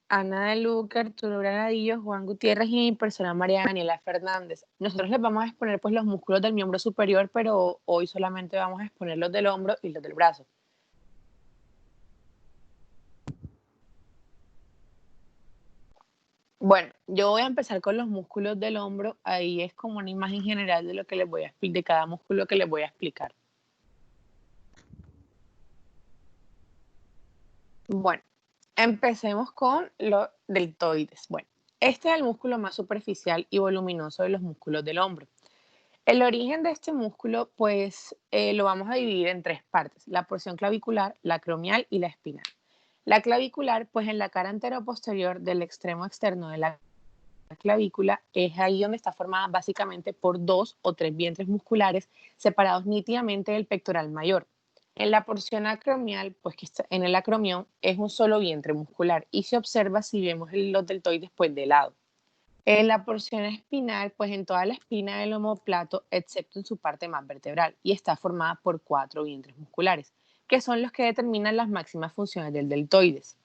Ana de Luca, Arturo Granadillo, Juan Gutiérrez y mi persona María Daniela Fernández. Nosotros les vamos a exponer pues los músculos del miembro superior, pero hoy solamente vamos a exponer los del hombro y los del brazo. Bueno, yo voy a empezar con los músculos del hombro. Ahí es como una imagen general de lo que les voy a explicar, de cada músculo que les voy a explicar. Bueno, empecemos con los deltoides. Bueno, este es el músculo más superficial y voluminoso de los músculos del hombro. El origen de este músculo, pues, lo vamos a dividir en tres partes: la porción clavicular, la acromial y la espinal. La clavicular, pues en la cara anteroposterior del extremo externo de la clavícula, es ahí donde está formada básicamente por dos o tres vientres musculares separados nítidamente del pectoral mayor. En la porción acromial, pues que está en el acromión, es un solo vientre muscular y se observa si vemos los deltoides pues de lado. En la porción espinal, pues en toda la espina del omóplato, excepto en su parte más vertebral, y está formada por cuatro vientres musculares, que son los que determinan las máximas funciones del deltoides.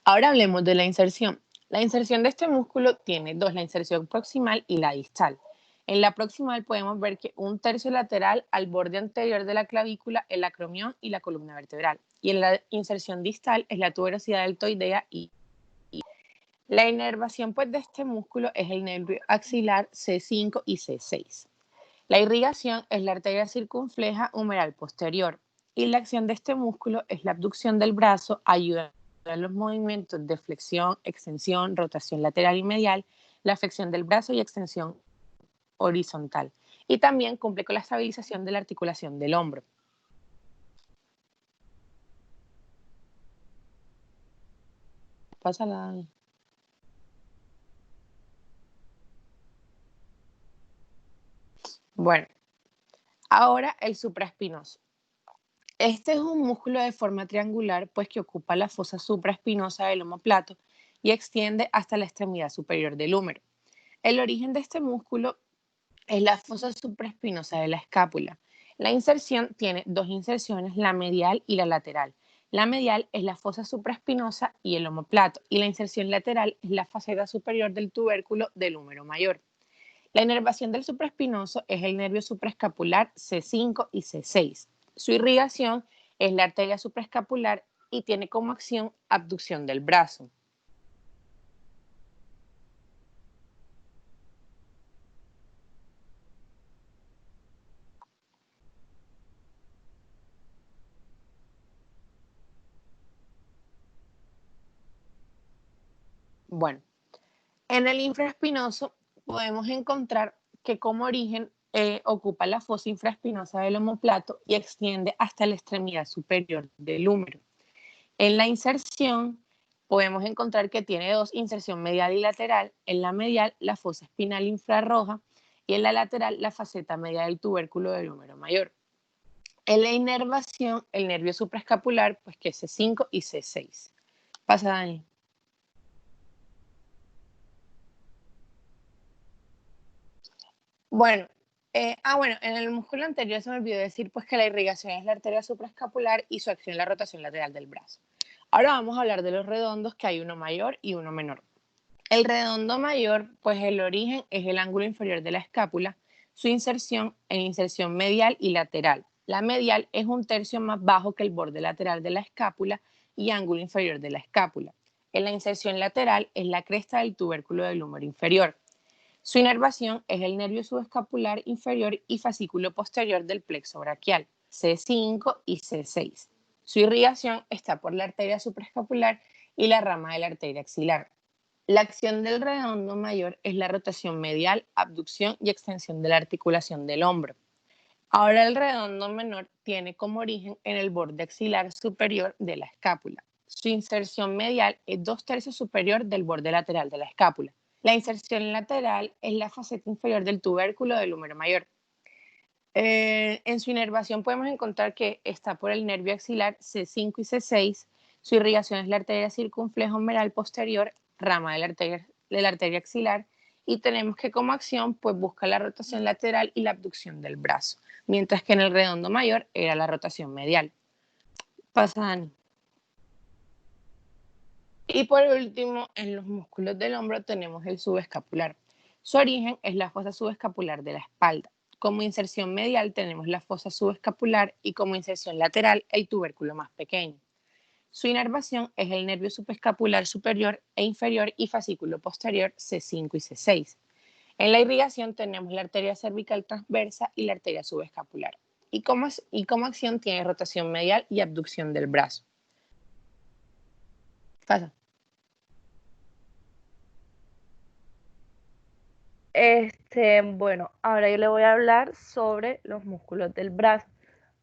Ahora hablemos de la inserción. La inserción de este músculo tiene dos: la inserción proximal y la distal. En la proximal podemos ver que un tercio lateral al borde anterior de la clavícula, el acromión y la columna vertebral. Y en la inserción distal es la tuberosidad deltoidea y la inervación pues, de este músculo es el nervio axilar C5 y C6. La irrigación es la arteria circunfleja humeral posterior y la acción de este músculo es la abducción del brazo, ayuda a los movimientos de flexión, extensión, rotación lateral y medial, la flexión del brazo y extensión horizontal. Y también cumple con la estabilización de la articulación del hombro. Pásala. Bueno, ahora el supraespinoso. Este es un músculo de forma triangular, pues que ocupa la fosa supraespinosa del omóplato y extiende hasta la extremidad superior del húmero. El origen de este músculo es la fosa supraespinosa de la escápula. La inserción tiene dos inserciones, la medial y la lateral. La medial es la fosa supraespinosa y el omóplato, y la inserción lateral es la faceta superior del tubérculo del húmero mayor. La inervación del supraespinoso es el nervio supraescapular C5 y C6. Su irrigación es la arteria supraescapular y tiene como acción abducción del brazo. Bueno, en el infraespinoso podemos encontrar que como origen ocupa la fosa infraespinosa del omóplato y extiende hasta la extremidad superior del húmero. En la inserción podemos encontrar que tiene dos: inserción medial y lateral. En la medial, la fosa espinal infrarroja, y en la lateral, la faceta medial del tubérculo del húmero mayor. En la inervación, el nervio supraescapular, pues que es C5 y C6. Pasa, Dani. Bueno, bueno, en el músculo anterior se me olvidó decir pues que la irrigación es la arteria supraescapular y su acción la rotación lateral del brazo. Ahora vamos a hablar de los redondos, que hay uno mayor y uno menor. El redondo mayor, pues el origen es el ángulo inferior de la escápula, su inserción en inserción medial y lateral. La medial es un tercio más bajo que el borde lateral de la escápula y ángulo inferior de la escápula. En la inserción lateral es la cresta del tubérculo del húmero inferior. Su inervación es el nervio subescapular inferior y fascículo posterior del plexo braquial, C5 y C6. Su irrigación está por la arteria supraescapular y la rama de la arteria axilar. La acción del redondo mayor es la rotación medial, abducción y extensión de la articulación del hombro. Ahora el redondo menor tiene como origen en el borde axilar superior de la escápula. Su inserción medial es 2/3 superior del borde lateral de la escápula. La inserción lateral es la faceta inferior del tubérculo del húmero mayor. En su inervación podemos encontrar que está por el nervio axilar C5 y C6. Su irrigación es la arteria circunfleja humeral posterior, rama de la arteria axilar, y tenemos que como acción pues busca la rotación lateral y la abducción del brazo, mientras que en el redondo mayor era la rotación medial. Pasan. Y por último, en los músculos del hombro tenemos el subescapular. Su origen es la fosa subescapular de la espalda. Como inserción medial tenemos la fosa subescapular y como inserción lateral el tubérculo más pequeño. Su inervación es el nervio subescapular superior e inferior y fascículo posterior C5 y C6. En la irrigación tenemos la arteria cervical transversa y la arteria subescapular. Y como acción tiene rotación medial y abducción del brazo. Pasa. Bueno, ahora yo le voy a hablar sobre los músculos del brazo.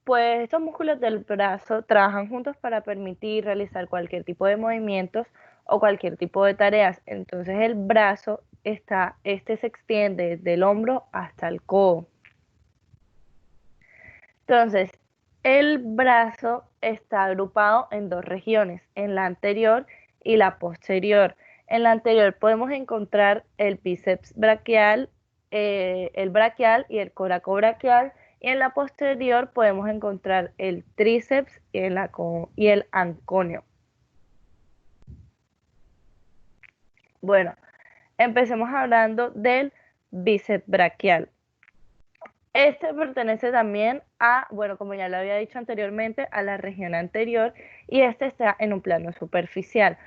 Pues estos músculos del brazo trabajan juntos para permitir realizar cualquier tipo de movimientos o cualquier tipo de tareas. Entonces el brazo se extiende desde el hombro hasta el codo. Entonces, el brazo está agrupado en dos regiones, en la anterior y la posterior. En la anterior podemos encontrar el bíceps braquial, el braquial y el coracobraquial, y en la posterior podemos encontrar el tríceps y el anconio. Bueno, empecemos hablando del bíceps braquial. Este pertenece también bueno, como ya lo había dicho anteriormente, a la región anterior, y este está en un plano superficial.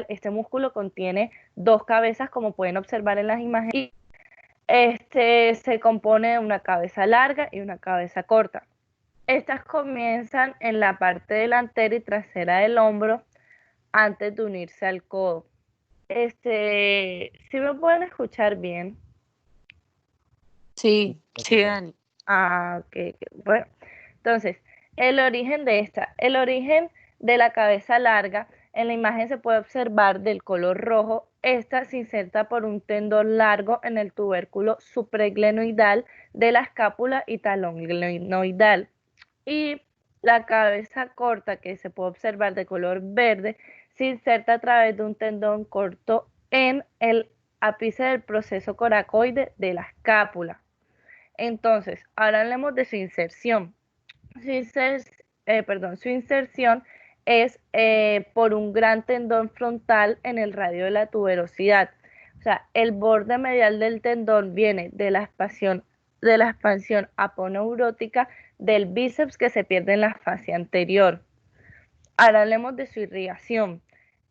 Este músculo contiene dos cabezas, como pueden observar en las imágenes, y se compone de una cabeza larga y una cabeza corta. Estas comienzan en la parte delantera y trasera del hombro antes de unirse al codo. ¿Sí me pueden escuchar bien? Sí, sí, Dani. Ok. Bueno, entonces, el origen de la cabeza larga, en la imagen se puede observar del color rojo. Esta se inserta por un tendón largo en el tubérculo supraglenoidal de la escápula y talón glenoidal. Y la cabeza corta, que se puede observar de color verde, se inserta a través de un tendón corto en el ápice del proceso coracoide de la escápula. Entonces, ahora hablemos de su inserción. Su inserción es por un gran tendón frontal en el radio de la tuberosidad. O sea, el borde medial del tendón viene de la expansión aponeurótica del bíceps que se pierde en la fase anterior. Ahora hablemos de su irrigación.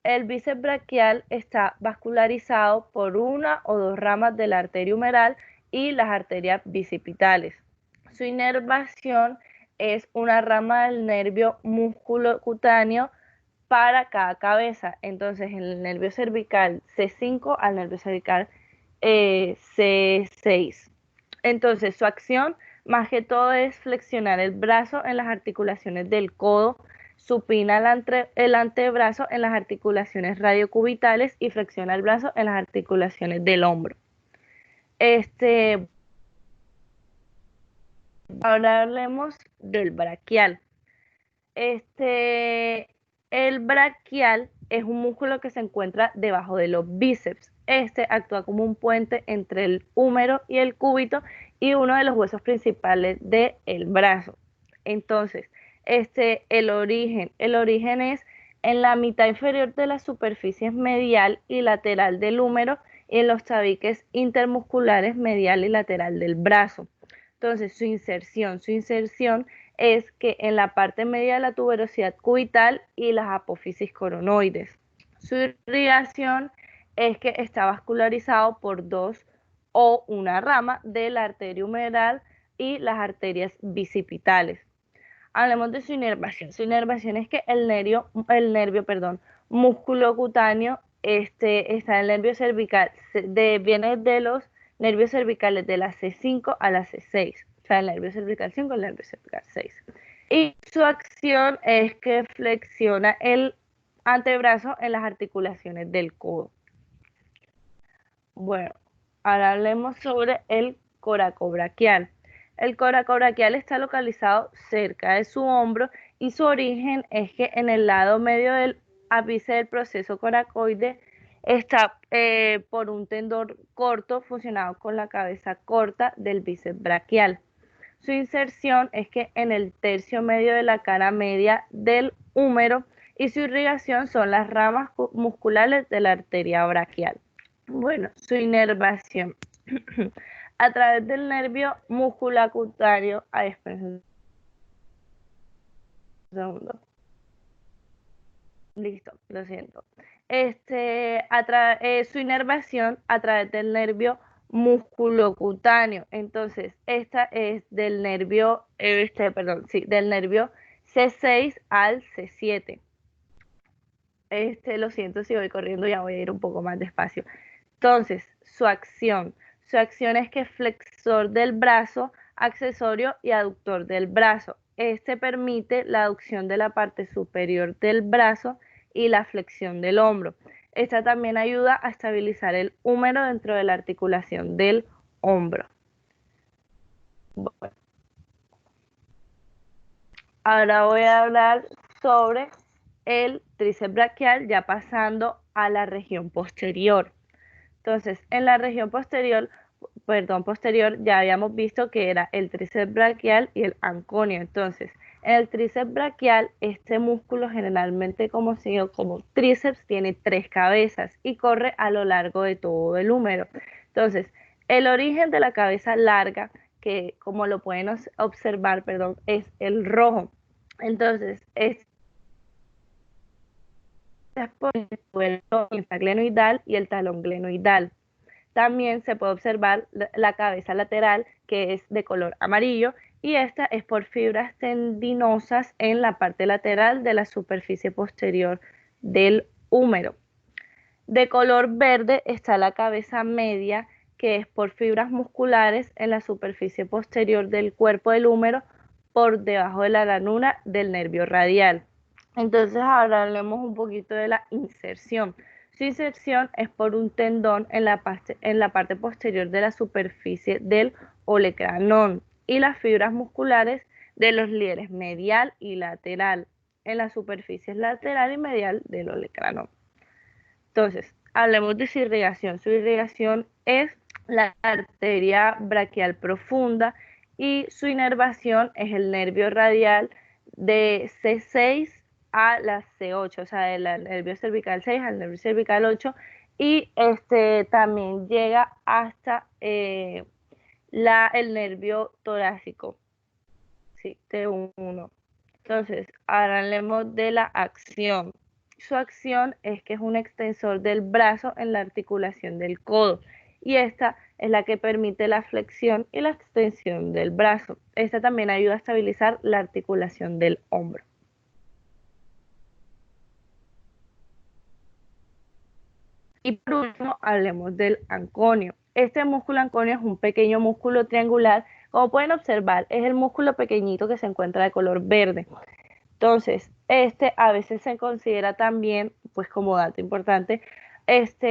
El bíceps braquial está vascularizado por una o dos ramas de la arteria humeral y las arterias bicipitales. Su inervación es una rama del nervio músculo cutáneo para cada cabeza. Entonces, el nervio cervical C5 al nervio cervical C6. Entonces, su acción más que todo es flexionar el brazo en las articulaciones del codo, supina el antebrazo en las articulaciones radiocubitales y flexiona el brazo en las articulaciones del hombro. Ahora hablemos del braquial. El braquial es un músculo que se encuentra debajo de los bíceps. Este actúa como un puente entre el húmero y el cúbito y uno de los huesos principales del brazo. Entonces, el origen es en la mitad inferior de las superficies medial y lateral del húmero y en los tabiques intermusculares medial y lateral del brazo. Entonces, su inserción es que en la parte media de la tuberosidad cubital y las apófisis coronoides. Su irrigación es que está vascularizado por dos o una rama de la arteria humeral y las arterias bicipitales. Hablemos de su inervación. Su inervación es que el nervio músculo cutáneo está en el nervio cervical, viene de los nervios cervicales de la C5 a la C6, o sea, el nervio cervical 5 al nervio cervical 6. Y su acción es que flexiona el antebrazo en las articulaciones del codo. Bueno, ahora hablemos sobre el coracobraquial. El coracobraquial está localizado cerca de su hombro y su origen es que en el lado medio del ápice del proceso coracoide está por un tendón corto fusionado con la cabeza corta del bíceps braquial. Su inserción es que en el tercio medio de la cara media del húmero, y su irrigación son las ramas musculares de la arteria braquial. Bueno, su inervación a través del nervio musculocutáneo. Un segundo. Listo, lo siento. Su inervación a través del nervio musculocutáneo. Entonces, esta es del nervio, del nervio C6 al C7. Lo siento si voy corriendo, ya voy a ir un poco más despacio. Entonces, su acción es que flexor del brazo, accesorio y aductor del brazo. Este permite la aducción de la parte superior del brazo y la flexión del hombro. Esta también ayuda a estabilizar el húmero dentro de la articulación del hombro. Bueno, ahora voy a hablar sobre el tríceps braquial, ya pasando a la región posterior. Entonces, en la región posterior ya habíamos visto que era el tríceps braquial y el anconio. Entonces, en el tríceps braquial, este músculo generalmente conocido como tríceps tiene 3 cabezas y corre a lo largo de todo el húmero. Entonces, el origen de la cabeza larga, que como lo pueden observar, es el rojo. Entonces, es por el glenoidal y el talón glenoidal. También se puede observar la cabeza lateral, que es de color amarillo, y esta es por fibras tendinosas en la parte lateral de la superficie posterior del húmero. De color verde está la cabeza media, que es por fibras musculares en la superficie posterior del cuerpo del húmero, por debajo de la ranura del nervio radial. Entonces ahora hablemos un poquito de la inserción. Su inserción es por un tendón en la parte posterior de la superficie del olecranón y las fibras musculares de los lieres medial y lateral en las superficies lateral y medial del olecranón. Entonces, hablemos de su irrigación. Su irrigación es la arteria braquial profunda y su inervación es el nervio radial de C6 a la C8, o sea, del nervio cervical 6 al nervio cervical 8, y también llega hasta el nervio torácico, sí, T1. Entonces, ahora hablemos de la acción. Su acción es que es un extensor del brazo en la articulación del codo, y esta es la que permite la flexión y la extensión del brazo. Esta también ayuda a estabilizar la articulación del hombro. Y por último, hablemos del anconio. Este músculo anconio es un pequeño músculo triangular. Como pueden observar, es el músculo pequeñito que se encuentra de color verde. Entonces, a veces se considera también, pues como dato importante,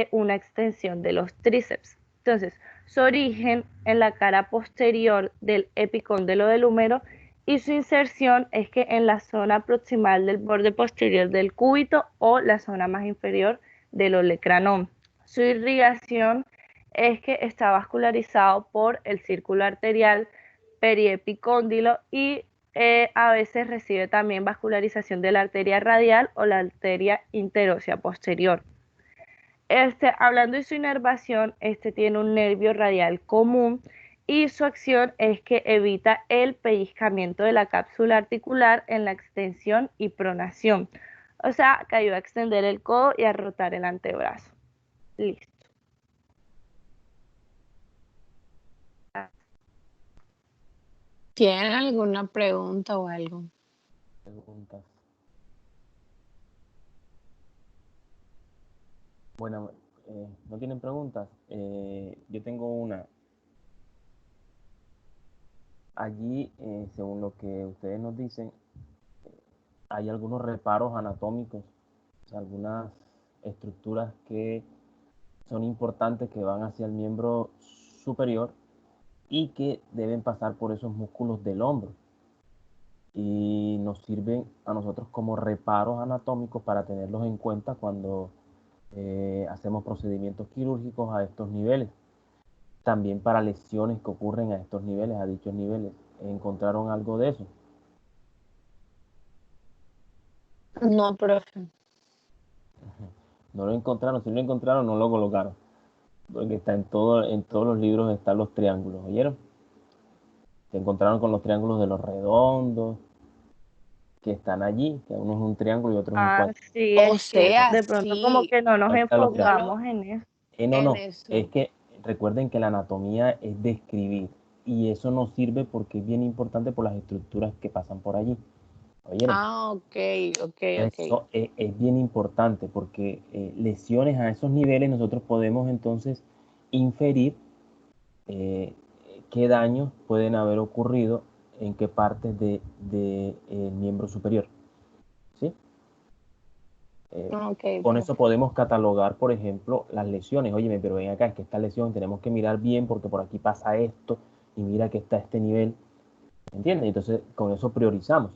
una extensión de los tríceps. Entonces, su origen en la cara posterior del epicóndilo del húmero, y su inserción es que en la zona proximal del borde posterior del cúbito o la zona más inferior del olecranón. Su irrigación es que está vascularizado por el círculo arterial periepicóndilo y a veces recibe también vascularización de la arteria radial o la arteria interósea posterior. Hablando de su inervación, tiene un nervio radial común y su acción es que evita el pellizcamiento de la cápsula articular en la extensión y pronación. O sea, que ayuda a extender el codo y a rotar el antebrazo. Listo. ¿Tienen alguna pregunta o algo? Preguntas. Bueno, ¿no tienen preguntas? Yo tengo una. Allí, según lo que ustedes nos dicen, hay algunos reparos anatómicos, o sea, algunas estructuras que son importantes que van hacia el miembro superior y que deben pasar por esos músculos del hombro. Y nos sirven a nosotros como reparos anatómicos para tenerlos en cuenta cuando hacemos procedimientos quirúrgicos a estos niveles. También para lesiones que ocurren a estos niveles, a dichos niveles. encontraron algo de eso. No, profe. No lo encontraron, si lo encontraron no lo colocaron, porque está en todos los libros están los triángulos, ¿oyeron? Se encontraron con los triángulos de los redondos, que están allí, que uno es un triángulo y otro es un Ah, cuadro. sí, O es que sea, de pronto como sí, que no nos Ahí están los triángulos. solo enfocamos en eso. No, en no, es eso. que recuerden que la anatomía es describir y eso nos sirve porque es bien importante por las estructuras que pasan por allí. ¿Oyeron? Ah, ok, ok, ok. Eso es bien importante porque lesiones a esos niveles nosotros podemos entonces inferir eh, qué daños pueden haber ocurrido en qué partes del miembro superior. ¿Sí? Ok, Con eso profe. podemos catalogar, por ejemplo, las lesiones. Óyeme, pero ven acá, es que esta lesión tenemos que mirar bien porque por aquí pasa esto y mira que está este nivel. ¿Entiendes? Entonces, con eso priorizamos.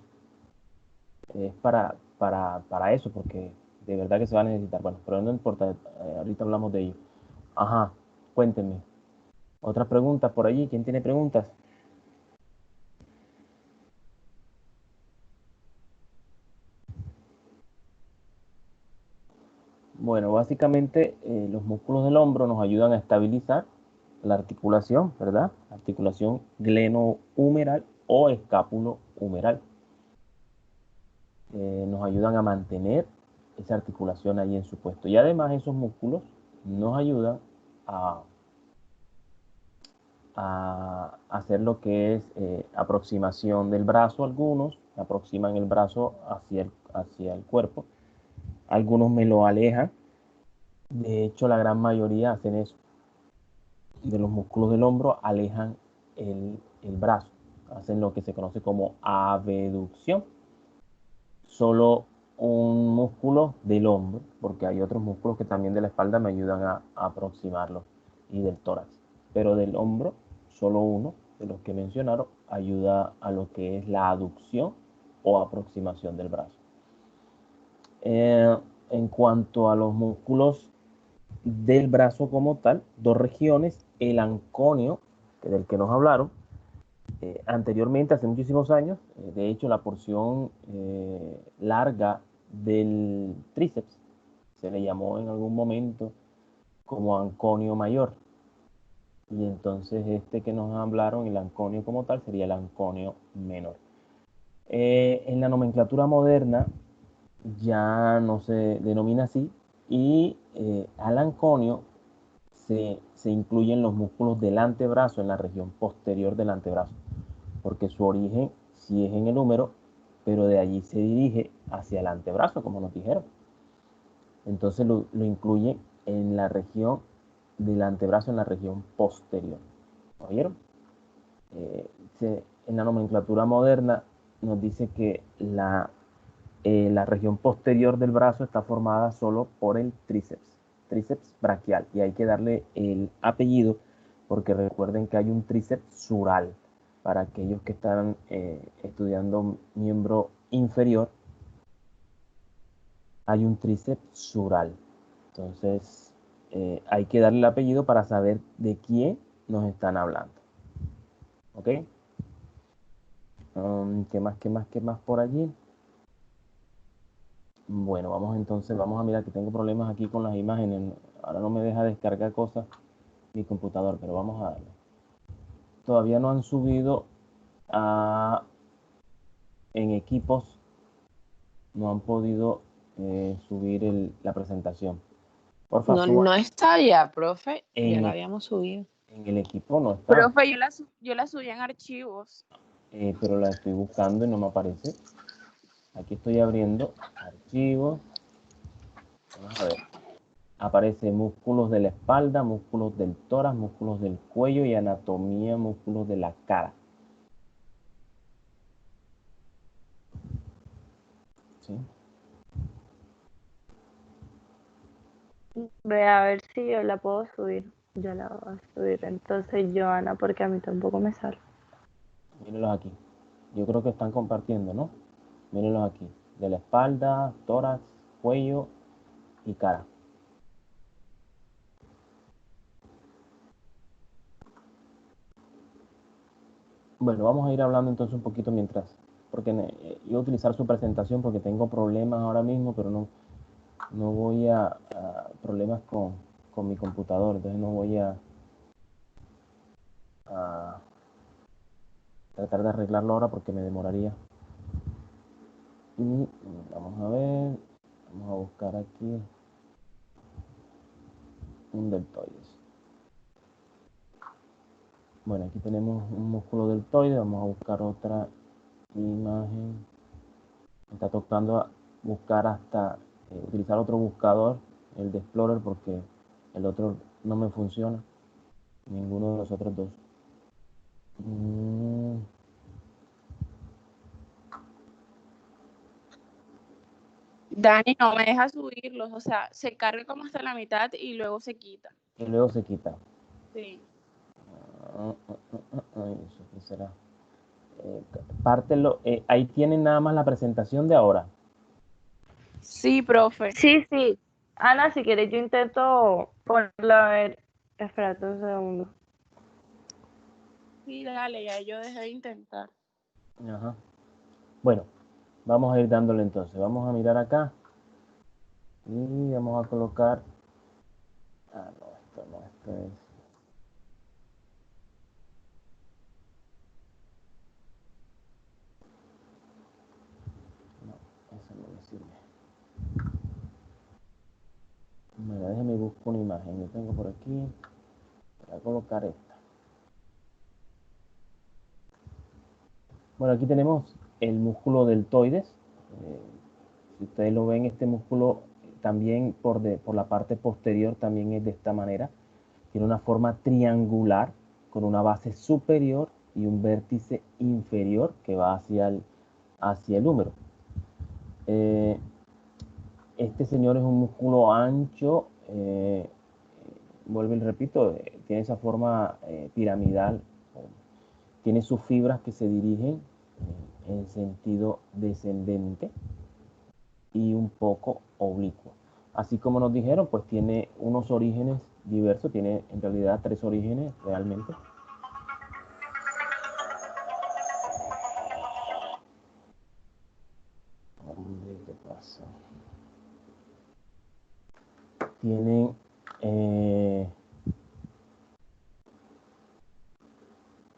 Es para eso, porque de verdad que se va a necesitar. Bueno, pero no importa, ahorita hablamos de ello. Ajá, cuéntenme. ¿Otras preguntas por allí? ¿Quién tiene preguntas? Bueno, básicamente los músculos del hombro nos ayudan a estabilizar la articulación, ¿verdad? Articulación glenohumeral o escápulo-humeral. Nos ayudan a mantener esa articulación ahí en su puesto. Y además esos músculos nos ayudan a, a hacer lo que es aproximación del brazo. Algunos aproximan el brazo hacia el cuerpo. Algunos me lo alejan. De hecho, la gran mayoría hacen eso. De los músculos del hombro alejan el brazo. Hacen lo que se conoce como abducción. Solo un músculo del hombro, porque hay otros músculos que también de la espalda me ayudan a aproximarlo y del tórax. Pero del hombro, solo uno de los que mencionaron ayuda a lo que es la aducción o aproximación del brazo. En cuanto a los músculos del brazo como tal, dos regiones, el anconio, del que nos hablaron, anteriormente, hace muchísimos años, de hecho la porción larga del tríceps se le llamó en algún momento como anconio mayor. Y entonces este que nos hablaron, el anconio como tal, sería el anconio menor. En la nomenclatura moderna ya no se denomina así y al anconio se incluyen los músculos del antebrazo en la región posterior del antebrazo, porque su origen sí es en el húmero, pero de allí se dirige hacia el antebrazo, como nos dijeron. Entonces lo incluye en la región del antebrazo, en la región posterior. ¿Oyeron? En la nomenclatura moderna nos dice que la región posterior del brazo está formada solo por el tríceps braquial, y hay que darle el apellido porque recuerden que hay un tríceps sural. Para aquellos que están estudiando miembro inferior, hay un tríceps sural. Entonces, hay que darle el apellido para saber de quién nos están hablando. ¿Ok? ¿Qué más por allí? Bueno, vamos a mirar que tengo problemas aquí con las imágenes. Ahora no me deja descargar cosas mi computador, pero vamos a darle. Todavía no han subido en equipos, no han podido subir la presentación. Porfa, No, suba. no está ya, profe. Ya En, la e- habíamos subido. en el equipo no está, Profe, yo la subí en archivos. pero la estoy buscando y no me aparece. Aquí estoy abriendo archivos. Vamos a ver. Aparece músculos de la espalda, músculos del tórax, músculos del cuello y anatomía, músculos de la cara. ¿Sí? Ve a ver si yo la puedo subir. Yo la voy a subir entonces, Joana, porque a mí tampoco me sale. Mírenlos aquí. Yo creo que están compartiendo, ¿no? Mírenlos aquí. De la espalda, tórax, cuello y cara. Bueno, vamos a ir hablando entonces un poquito mientras, porque iba a utilizar su presentación porque tengo problemas ahora mismo, pero no voy a problemas con mi computador, entonces no voy a tratar de arreglarlo ahora porque me demoraría. Y vamos a ver, vamos a buscar aquí un deltoides. Bueno, aquí tenemos un músculo deltoide, vamos a buscar otra imagen. Me está tocando buscar hasta utilizar otro buscador, el de Explorer, porque el otro no me funciona, ninguno de los otros dos. Dani no me deja subirlos, o sea, se carga como hasta la mitad y luego se quita. Y luego se quita. Sí. Eso qué será. Pártelo, ahí tienen nada más la presentación de ahora. Sí, profe. Sí, sí. Ana, si quieres yo intento ponerla a ver. Espérate un segundo. Sí, dale, ya yo dejé de intentar. Ajá. Bueno, vamos a ir dándole entonces. Vamos a mirar acá. Y vamos a colocar. Ah, no, esto no, esto es. No, eso no me sirve. Bueno, déjeme buscar una imagen. Yo tengo por aquí. Voy a colocar esta. Bueno, aquí tenemos el músculo deltoides. Si ustedes lo ven, este músculo también por la parte posterior también es de esta manera. Tiene una forma triangular con una base superior y un vértice inferior que va hacia el húmero. Este señor es un músculo ancho, vuelvo y repito, tiene esa forma piramidal, tiene sus fibras que se dirigen en sentido descendente y un poco oblicuo. Así como nos dijeron, pues tiene unos orígenes diversos, tiene en realidad 3 orígenes realmente. ¿Qué pasa? Tienen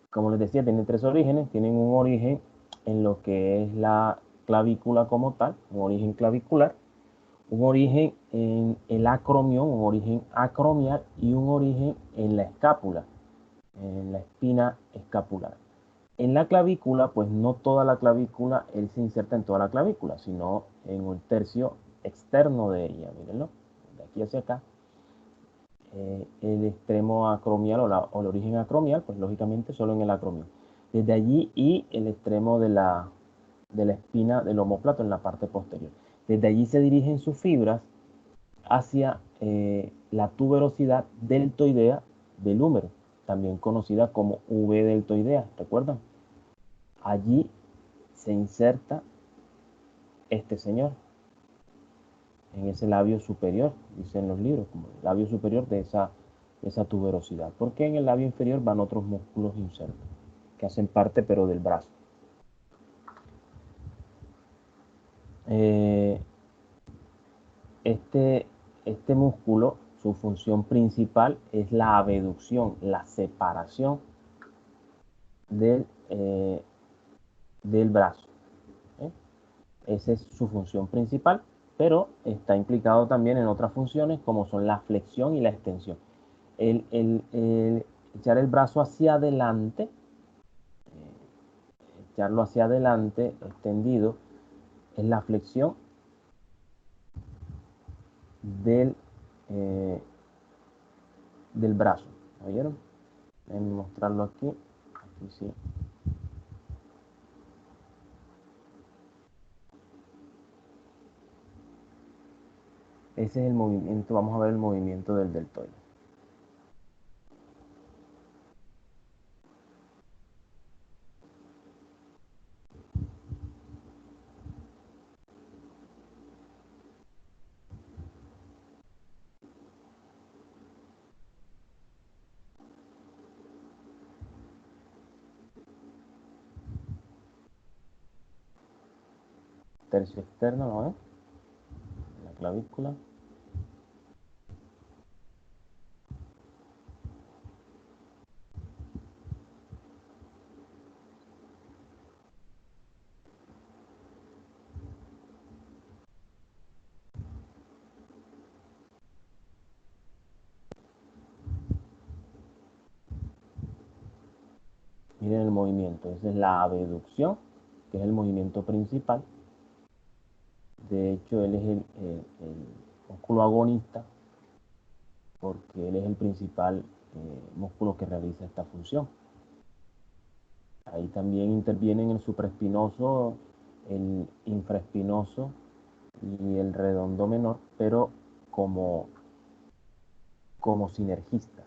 como les decía, tienen 3 orígenes. Tienen un origen en lo que es la clavícula como tal, un origen clavicular, un origen en el acromión, un origen acromial y un origen en la escápula, en la espina escapular. En la clavícula, pues no toda la clavícula, él se inserta en toda la clavícula, sino en el tercio externo de ella, mírenlo, de aquí hacia acá. El extremo acromial o el origen acromial, pues lógicamente solo en el acromion. Desde allí y el extremo de la espina del omóplato en la parte posterior. Desde allí se dirigen sus fibras hacia la tuberosidad deltoidea del húmero, también conocida como V deltoidea, ¿recuerdan? Allí se inserta este señor en ese labio superior, dicen los libros, como el labio superior de esa tuberosidad, porque en el labio inferior van otros músculos insertos, que hacen parte pero del brazo. Este músculo, su función principal es la abducción, la separación del brazo. Esa es su función principal, pero está implicado también en otras funciones como son la flexión y la extensión. El echar el brazo hacia adelante, echarlo hacia adelante extendido, es la flexión del, eh, del brazo. ¿Oyeron? Déjenme mostrarlo aquí. Aquí sí. Ese es el movimiento, vamos a ver el movimiento del deltoide. tercio externo, ¿lo ven? La clavícula. Miren el movimiento, esa es la abducción, que es el movimiento principal. De hecho, él es el músculo agonista, porque él es el principal músculo que realiza esta función. Ahí también intervienen el supraespinoso, el infraespinoso y el redondo menor, pero como sinergistas.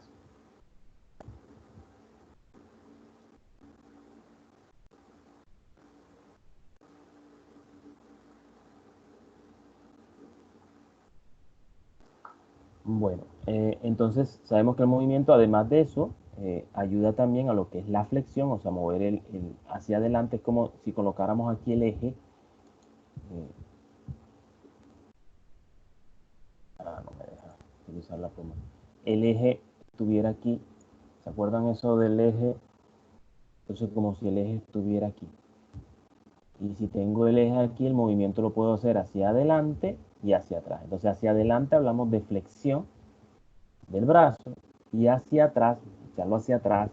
Bueno, entonces sabemos que el movimiento, además de eso, ayuda también a lo que es la flexión, o sea, mover hacia adelante. Es como si colocáramos aquí el eje. No me deja utilizar la pluma. El eje estuviera aquí. ¿Se acuerdan eso del eje? Entonces, como si el eje estuviera aquí. Y si tengo el eje aquí, el movimiento lo puedo hacer hacia adelante y hacia atrás. Entonces, hacia adelante hablamos de flexión del brazo, y hacia atrás, echarlo hacia atrás,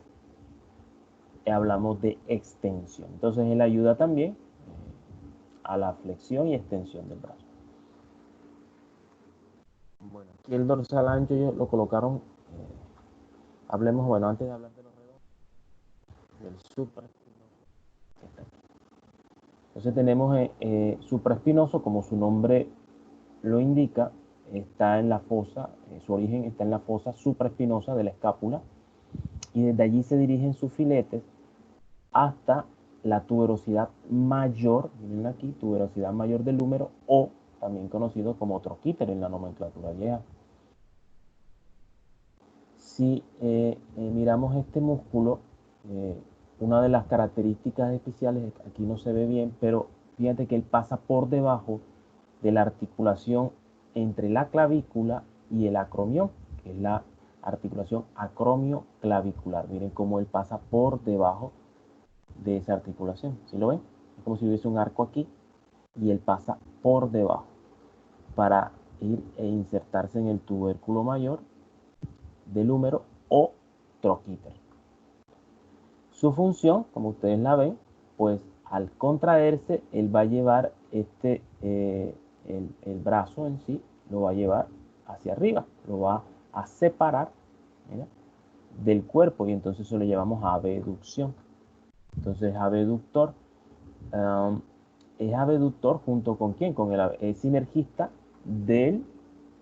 hablamos de extensión. Entonces él ayuda también a la flexión y extensión del brazo. Bueno, aquí el dorsal ancho ellos lo colocaron, hablemos, bueno, antes de hablar de los redondos, del supraespinoso, que está aquí. Entonces tenemos supraespinoso, como su nombre lo indica, está en la fosa, su origen está en la fosa supraespinosa de la escápula, y desde allí se dirigen sus filetes hasta la tuberosidad mayor, miren aquí, tuberosidad mayor del húmero, o también conocido como troquíter en la nomenclatura vieja. Si miramos este músculo, una de las características especiales, aquí no se ve bien, pero fíjate que él pasa por debajo de la articulación entre la clavícula y el acromión, que es la articulación acromio-clavicular. Miren cómo él pasa por debajo de esa articulación. ¿Sí lo ven? Es como si hubiese un arco aquí y él pasa por debajo para ir e insertarse en el tubérculo mayor del húmero o troquíter. Su función, como ustedes la ven, pues al contraerse, él va a llevar el brazo en sí, lo va a llevar hacia arriba, lo va a separar, ¿mira?, del cuerpo, y entonces eso le llamamos abducción. Entonces abductor, es abductor junto con quién, con el sinergista del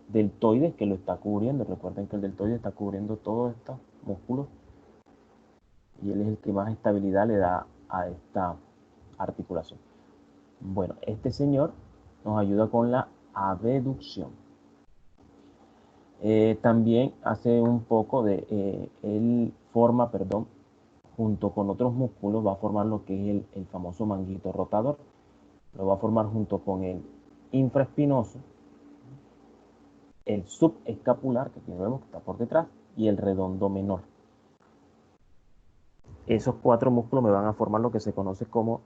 deltoides que lo está cubriendo. Recuerden que el deltoides está cubriendo todos estos músculos y él es el que más estabilidad le da a esta articulación. Bueno, este señor nos ayuda con la abducción. También hace un poco de, él forma, perdón, junto con otros músculos, va a formar lo que es el famoso manguito rotador. Lo va a formar junto con el infraespinoso, el subescapular, que aquí vemos que está por detrás, y el redondo menor. Esos cuatro músculos me van a formar lo que se conoce como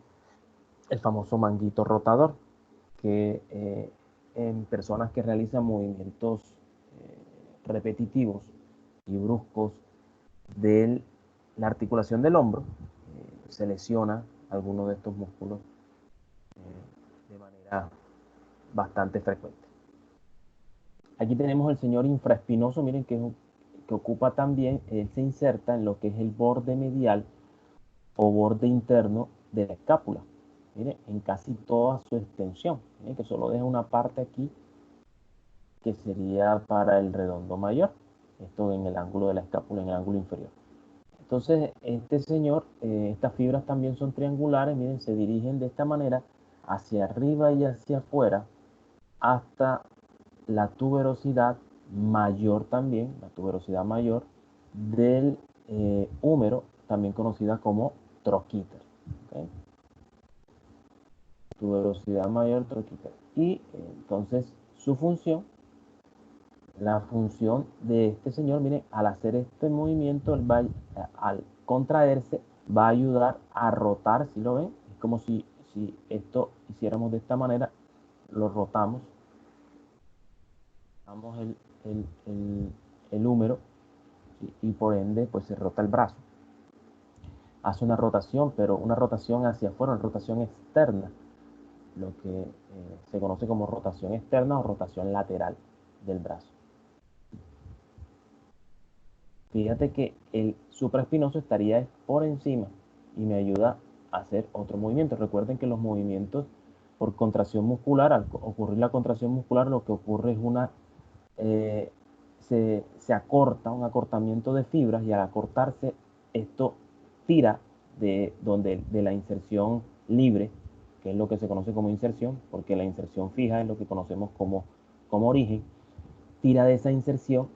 el famoso manguito rotador, que en personas que realizan movimientos repetitivos y bruscos de la articulación del hombro, se lesiona alguno de estos músculos de manera bastante frecuente. Aquí tenemos el señor infraespinoso, miren que ocupa también, él se inserta en lo que es el borde medial o borde interno de la escápula. Miren, en casi toda su extensión. Miren que solo deja una parte aquí que sería para el redondo mayor. Esto en el ángulo de la escápula, en el ángulo inferior. Entonces, este señor, estas fibras también son triangulares. Miren, se dirigen de esta manera hacia arriba y hacia afuera hasta la tuberosidad mayor también, la tuberosidad mayor del húmero, también conocida como troquíter. ¿Okay? tuberosidad mayor troquital. Y entonces su función, la función de este señor, miren, al hacer este movimiento, al contraerse, va a ayudar a rotar, si lo ven, es como si esto hiciéramos de esta manera, lo rotamos, damos el húmero, ¿sí? Y por ende, pues se rota el brazo. Hace una rotación, pero una rotación hacia afuera, una rotación externa, lo que se conoce como rotación externa o rotación lateral del brazo. Fíjate que el supraespinoso estaría por encima y me ayuda a hacer otro movimiento. Recuerden que los movimientos por contracción muscular, al ocurrir la contracción muscular, lo que ocurre es se acorta, un acortamiento de fibras, y al acortarse esto tira de la inserción libre, que es lo que se conoce como inserción, porque la inserción fija es lo que conocemos como origen, tira de esa inserción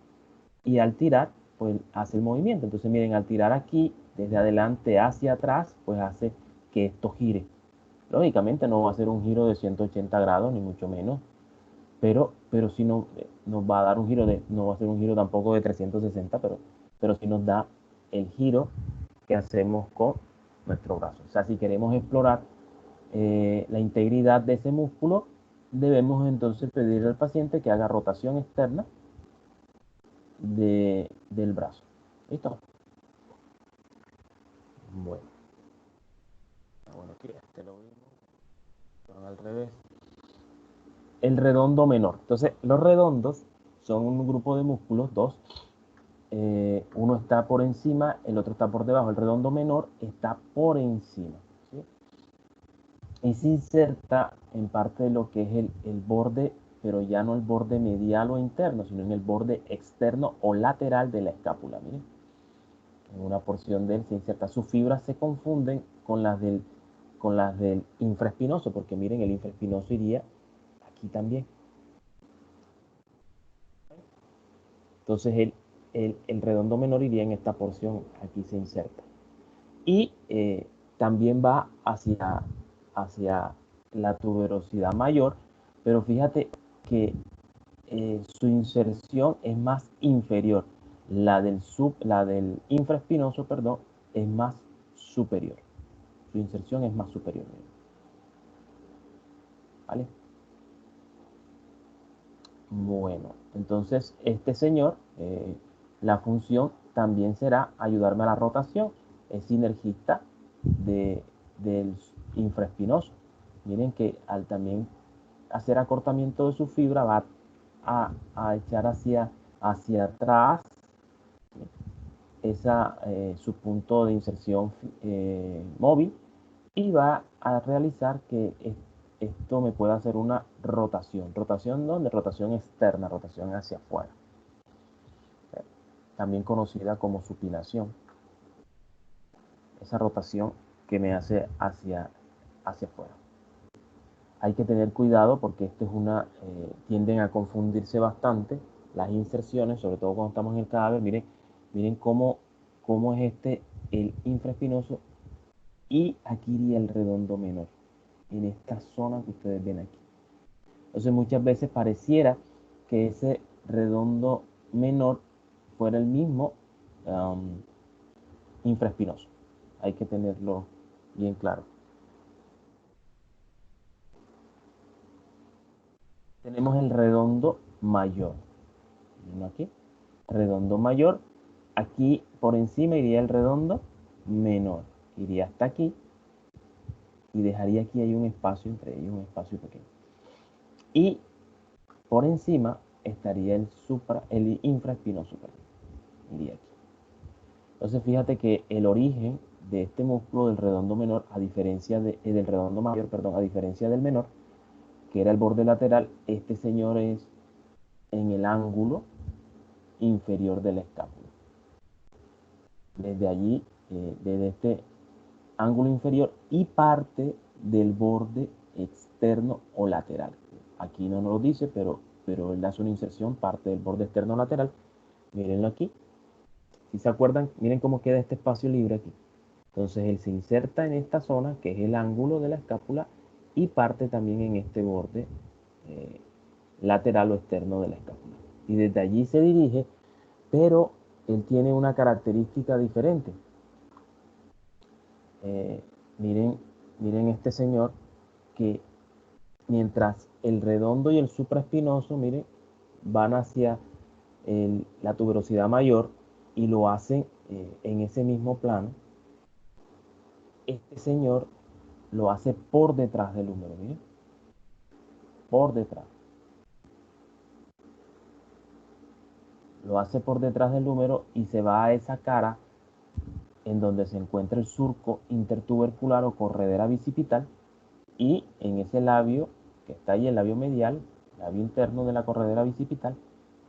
y al tirar pues hace el movimiento. Entonces miren, al tirar aquí desde adelante hacia atrás, pues hace que esto gire. Lógicamente no va a ser un giro de 180 grados, ni mucho menos, pero sí nos va a dar un giro no va a ser un giro tampoco de 360, pero sí nos da el giro que hacemos con nuestro brazo. O sea, si queremos explorar la integridad de ese músculo, debemos entonces pedirle al paciente que haga rotación externa del brazo. ¿Listo? Bueno. Bueno, aquí este lo vimos. Pero al revés. El redondo menor. Entonces, los redondos son un grupo de músculos, dos. Uno está por encima, el otro está por debajo. El redondo menor está por encima, ¿sí? Y se inserta en parte de lo que es el borde, pero ya no el borde medial o interno, sino en el borde externo o lateral de la escápula. Miren, en una porción de él se inserta. Sus fibras se confunden con las del infraespinoso, porque miren, el infraespinoso iría aquí también. Entonces el redondo menor iría en esta porción, aquí se inserta. Y también va hacia la tuberosidad mayor, pero fíjate que su inserción es más inferior. La del infraespinoso, perdón, es más superior. Su inserción es más superior. ¿Vale? Bueno, entonces este señor, la función también será ayudarme a la rotación. Es sinergista del infraespinoso. Miren que al también hacer acortamiento de su fibra va a echar hacia atrás su punto de inserción móvil, y va a realizar que esto me pueda hacer una rotación. ¿Rotación dónde? Rotación externa, rotación hacia afuera. También conocida como supinación. Esa rotación que me hace hacia afuera. Hay que tener cuidado porque esto es tienden a confundirse bastante las inserciones, sobre todo cuando estamos en el cadáver. Miren cómo es el infraespinoso, y aquí iría el redondo menor, en esta zona que ustedes ven aquí. Entonces muchas veces pareciera que ese redondo menor fuera el mismo infraespinoso. Hay que tenerlo bien claro. Tenemos el redondo mayor. Aquí, redondo mayor. Aquí por encima iría el redondo menor. Iría hasta aquí y dejaría aquí hay un espacio entre ellos, un espacio pequeño. Y por encima estaría el infraespinoso, iría aquí. Entonces fíjate que el origen de este músculo del redondo menor, a diferencia del redondo mayor, perdón, a diferencia del menor, que era el borde lateral, este señor es en el ángulo inferior de la escápula. Desde allí, desde este ángulo inferior y parte del borde externo o lateral. Aquí no nos lo dice, pero él hace una inserción, parte del borde externo o lateral. Mírenlo aquí. Si se acuerdan, miren cómo queda este espacio libre aquí. Entonces él se inserta en esta zona, que es el ángulo de la escápula, y parte también en este borde lateral o externo de la escápula. Y desde allí se dirige, pero él tiene una característica diferente. Miren este señor, que mientras el redondo y el supraespinoso, miren, van hacia la tuberosidad mayor y lo hacen en ese mismo plano, este señor lo hace por detrás del húmero, miren, por detrás. Lo hace por detrás del húmero y se va a esa cara en donde se encuentra el surco intertubercular o corredera bicipital, y en ese labio que está ahí, el labio medial, labio interno de la corredera bicipital,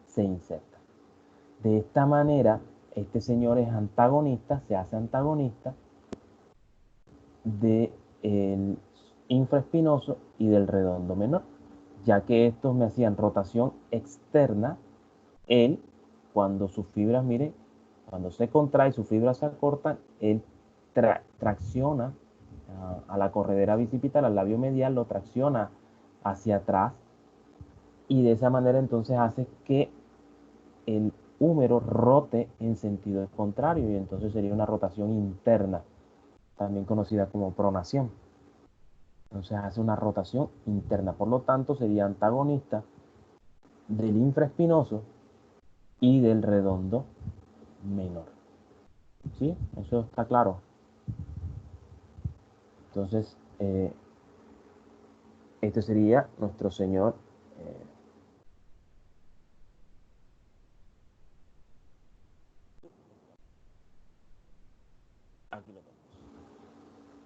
se inserta. De esta manera, este señor es antagonista, se hace antagonista del infraespinoso y del redondo menor, ya que estos me hacían rotación externa. Él, cuando sus fibras, miren, cuando se contrae, sus fibras se acortan, él tracciona a la corredera bicipital, al labio medial, lo tracciona hacia atrás, y de esa manera entonces hace que el húmero rote en sentido contrario, y entonces sería una rotación interna, también conocida como pronación. Entonces hace una rotación interna, por lo tanto sería antagonista del infraespinoso y del redondo menor. ¿Sí? Eso está claro. Entonces, este sería nuestro señor aquí lo tenemos.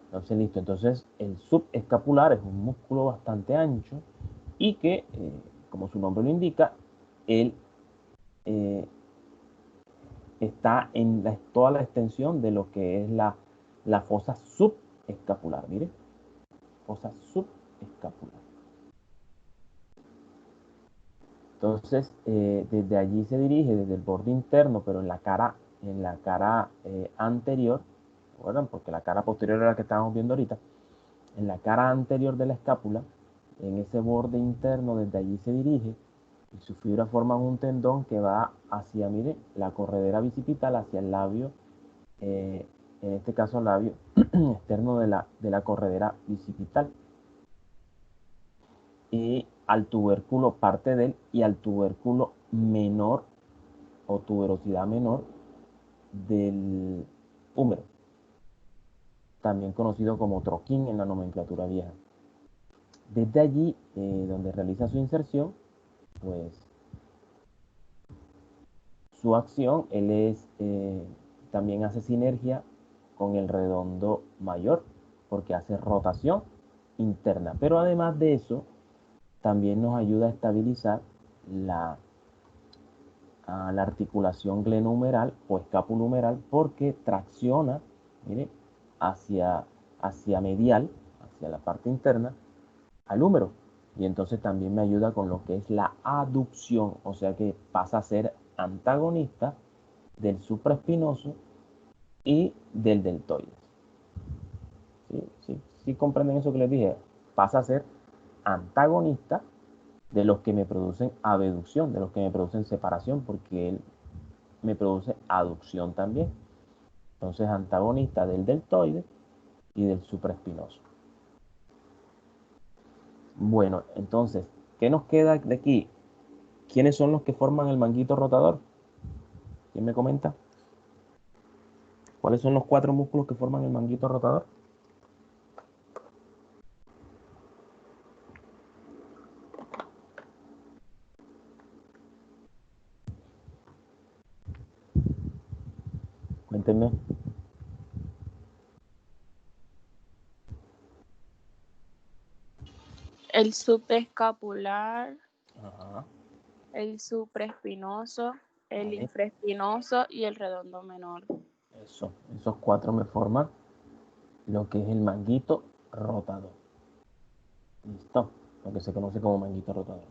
Entonces, listo. Entonces, el subescapular es un músculo bastante ancho y que, como su nombre lo indica, él está en toda la extensión de lo que es la fosa subescapular. Mire, fosa subescapular. Entonces, desde allí se dirige, desde el borde interno, pero en la cara anterior, ¿recuerdan? Porque la cara posterior era la que estábamos viendo ahorita. En la cara anterior de la escápula, en ese borde interno, desde allí se dirige, y sus fibras forman un tendón que va hacia, mire, la corredera bicipital, hacia el labio, en este caso el labio externo de la corredera bicipital, y al tubérculo, parte de él, y al tubérculo menor o tuberosidad menor del húmero, también conocido como troquín en la nomenclatura vieja. Desde allí, donde realiza su inserción, pues su acción, también hace sinergia con el redondo mayor, porque hace rotación interna. Pero además de eso, también nos ayuda a estabilizar la articulación glenohumeral o escapulohumeral, porque tracciona, mire, hacia medial, hacia la parte interna, al húmero. Y entonces también me ayuda con lo que es la aducción, o sea que pasa a ser antagonista del supraespinoso y del deltoides. ¿Sí comprenden eso que les dije? Pasa a ser antagonista de los que me producen abducción, de los que me producen separación, porque él me produce aducción también. Entonces, antagonista del deltoide y del supraespinoso. Bueno, entonces, ¿qué nos queda de aquí? ¿Quiénes son los que forman el manguito rotador? ¿Quién me comenta? ¿Cuáles son los 4 músculos que forman el manguito rotador? Cuéntenme. El subescapular, Ajá, el supraespinoso, el vale. infraespinoso y el redondo menor. Eso, esos 4 me forman lo que es el manguito rotador. Listo, lo que se conoce como manguito rotador.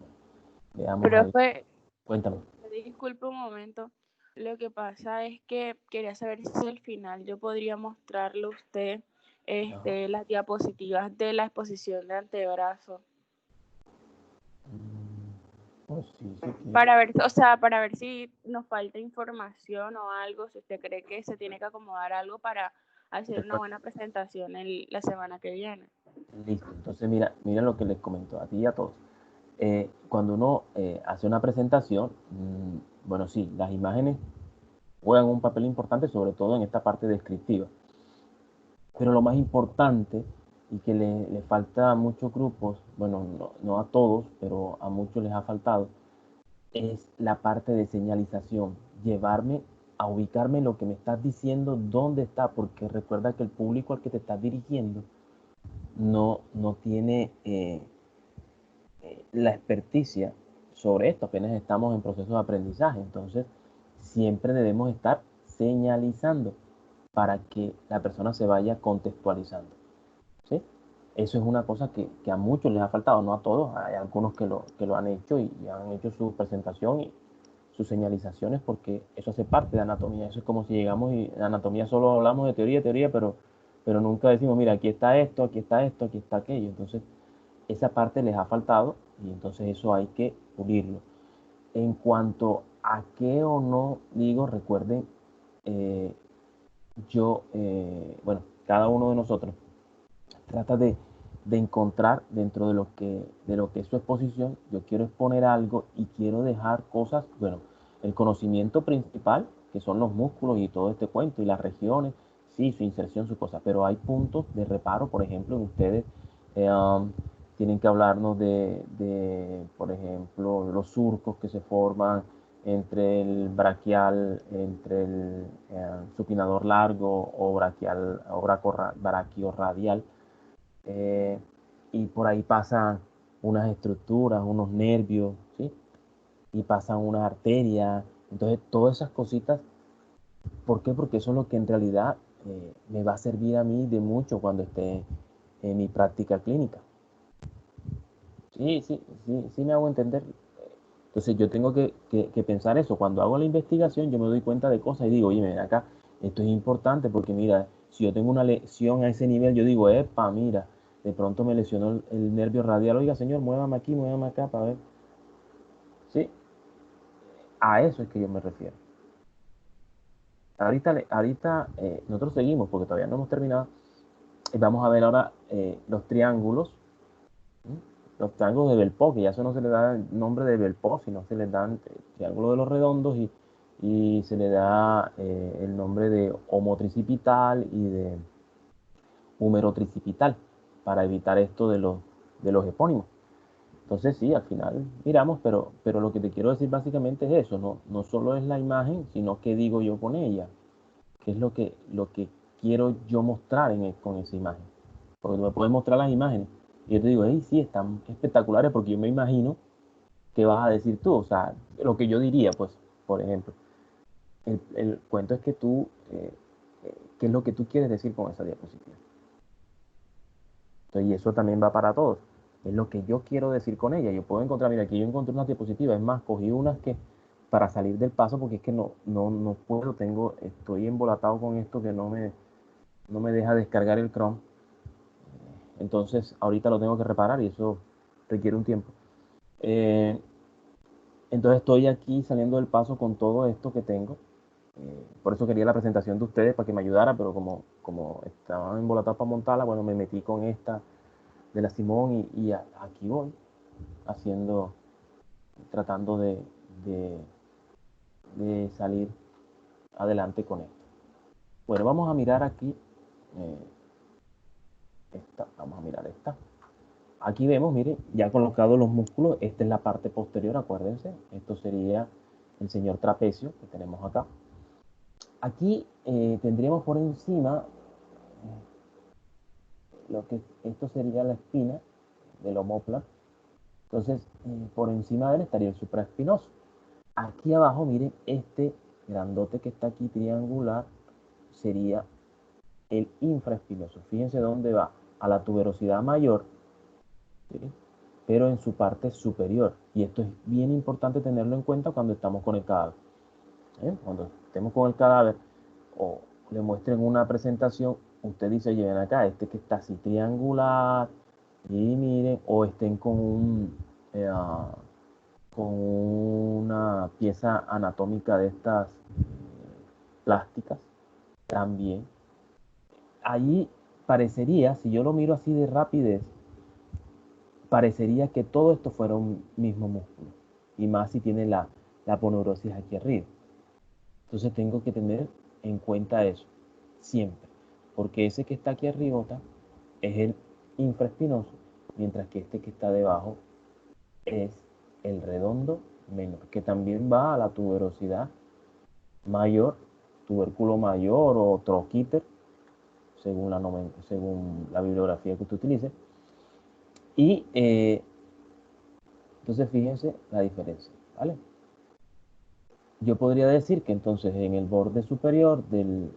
Veamos ahí. Profe, Cuéntame. disculpe un momento. Lo que pasa es que quería saber si al final yo podría mostrarle a usted las diapositivas de la exposición de antebrazo. Pues sí, sí, Para ver, o sea, para ver si nos falta información o algo, si usted cree que se tiene que acomodar algo para hacer una buena presentación la semana que viene. listo. Entonces, mira lo que les comento a ti y a todos. Cuando uno hace una presentación, bueno, sí, las imágenes juegan un papel importante, sobre todo en esta parte descriptiva. Pero lo más importante y que le falta a muchos grupos, bueno, no a todos, pero a muchos les ha faltado, es la parte de señalización, llevarme a ubicarme en lo que me estás diciendo, dónde está, porque recuerda que el público al que te estás dirigiendo no tiene la experticia sobre esto, apenas estamos en proceso de aprendizaje, entonces siempre debemos estar señalizando para que la persona se vaya contextualizando, ¿sí? Eso es una cosa que a muchos les ha faltado, no a todos, hay algunos que lo han hecho y han hecho su presentación y sus señalizaciones porque eso hace parte de anatomía, eso es como si llegamos y en anatomía solo hablamos de teoría, pero nunca decimos, mira, aquí está esto, aquí está esto, aquí está aquello, entonces esa parte les ha faltado y entonces eso hay que pulirlo. En cuanto a qué o no digo, recuerden, bueno, cada uno de nosotros trata de encontrar dentro de lo que es su exposición. Yo quiero exponer algo y quiero dejar cosas, bueno, el conocimiento principal, que son los músculos y todo este cuento, y las regiones, sí, su inserción, su cosa, pero hay puntos de reparo, por ejemplo, en ustedes tienen que hablarnos por ejemplo, los surcos que se forman entre el braquial, entre el supinador largo o braquial o braquiorradial. Y por ahí pasan unas estructuras, unos nervios, ¿sí? Y pasan unas arterias. Entonces, todas esas cositas, ¿por qué? Porque eso es lo que en realidad me va a servir a mí de mucho cuando esté en mi práctica clínica. Sí, me hago entender. Entonces, yo tengo que pensar eso. Cuando hago la investigación, yo me doy cuenta de cosas y digo, oye, ven acá, esto es importante porque mira, si yo tengo una lesión a ese nivel, yo digo, epa, mira, de pronto me lesionó el nervio radial. Oiga, señor, muévame aquí, muévame acá para ver. Sí, a eso es que yo me refiero. Ahorita nosotros seguimos porque todavía no hemos terminado. Y vamos a ver ahora los triángulos. ¿Sí? Los triángulos de Belpó, que ya eso no se le da el nombre de Belpó, sino se les dan triángulo de los redondos y se le da el nombre de homotricipital y de humerotricipital para evitar esto de los epónimos. Entonces sí, al final miramos, pero lo que te quiero decir básicamente es eso, no solo es la imagen, sino qué digo yo con ella, qué es lo que quiero yo mostrar con esa imagen. Porque tú me puedes mostrar las imágenes y yo te digo, hey, sí, están espectaculares porque yo me imagino qué vas a decir tú, o sea, lo que yo diría, pues, por ejemplo. El cuento es que tú, qué es lo que tú quieres decir con esa diapositiva. Entonces, y eso también va para todos. Es lo que yo quiero decir con ella. Yo puedo encontrar, mira, aquí yo encontré una diapositiva, es más, cogí unas que para salir del paso, porque es que no puedo, estoy embolatado con esto que no me deja descargar el Chrome. Entonces, ahorita lo tengo que reparar y eso requiere un tiempo. Entonces, estoy aquí saliendo del paso con todo esto que tengo. Por eso quería la presentación de ustedes para que me ayudara, pero como estaba embolatado para montarla, bueno, me metí con esta de la Simón y aquí voy haciendo, tratando de salir adelante con esto. Bueno, vamos a mirar aquí vamos a mirar esta. Aquí vemos, miren, ya colocados los músculos, esta es la parte posterior, acuérdense, esto sería el señor trapecio que tenemos acá. Aquí tendríamos por encima esto sería la espina del omóplato. Entonces, por encima de él estaría el supraespinoso. Aquí abajo, miren, este grandote que está aquí triangular sería el infraespinoso. Fíjense dónde va, a la tuberosidad mayor, ¿sí? Pero en su parte superior. Y esto es bien importante tenerlo en cuenta cuando estamos con el cadáver. Cuando estemos con el cadáver o le muestren una presentación, usted dice, oye, ven acá, este que está así triangular, y miren, o estén con una pieza anatómica de estas plásticas, también. Allí parecería, si yo lo miro así de rapidez, parecería que todo esto fuera un mismo músculo. Y más si tiene la aponeurosis aquí arriba. Entonces tengo que tener en cuenta eso, siempre. Porque ese que está aquí arriba es el infraespinoso, mientras que este que está debajo es el redondo menor, que también va a la tuberosidad mayor, tubérculo mayor o troquíter, según la bibliografía que usted utilice. Y entonces fíjense la diferencia, ¿vale? Yo podría decir que entonces en el borde superior del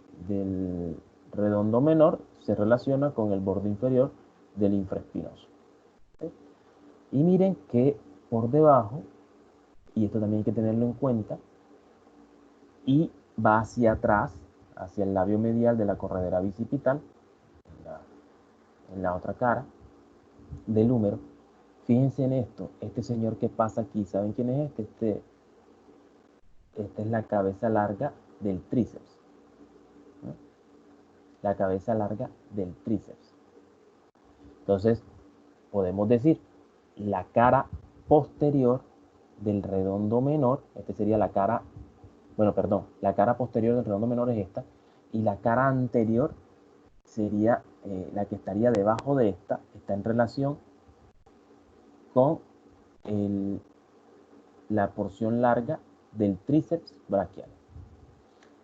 redondo menor se relaciona con el borde inferior del infraespinoso. ¿Sí? Y miren que por debajo, y esto también hay que tenerlo en cuenta, y va hacia atrás, hacia el labio medial de la corredera bicipital, en la otra cara del húmero. Fíjense en esto, este señor que pasa aquí, ¿saben quién es este? Esta es la cabeza larga del tríceps, ¿no? La cabeza larga del tríceps. Entonces, podemos decir la cara posterior del redondo menor, esta sería la cara, bueno, perdón, la cara posterior del redondo menor es esta, y la cara anterior sería la que estaría debajo de esta, está en relación con la porción larga del tríceps braquial.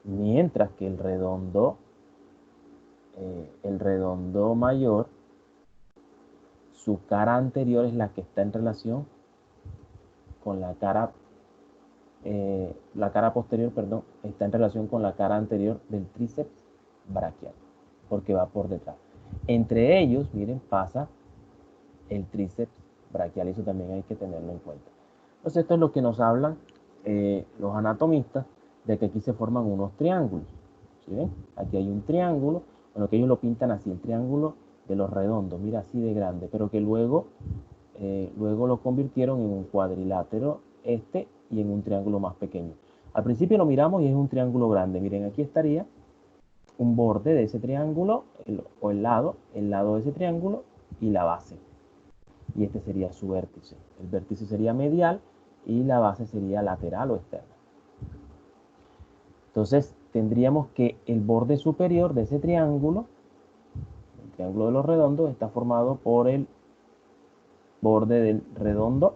Mientras que el redondo mayor, su cara anterior es la que está en relación con la cara posterior, perdón, está en relación con la cara anterior del tríceps braquial, porque va por detrás. Entre ellos, miren, pasa el tríceps braquial, eso también hay que tenerlo en cuenta. Entonces, esto es lo que nos hablan los anatomistas, de que aquí se forman unos triángulos. ¿Sí ven? Aquí hay un triángulo, bueno, que ellos lo pintan así, el triángulo de los redondos, mira, así de grande, pero que luego lo convirtieron en un cuadrilátero y en un triángulo más pequeño. Al principio lo miramos y es un triángulo grande. Miren, aquí estaría un borde de ese triángulo, el lado de ese triángulo y la base. Y este sería su vértice. El vértice sería medial y la base sería lateral o externa. Entonces tendríamos que el borde superior de ese triángulo, el triángulo de los redondos, está formado por el borde del redondo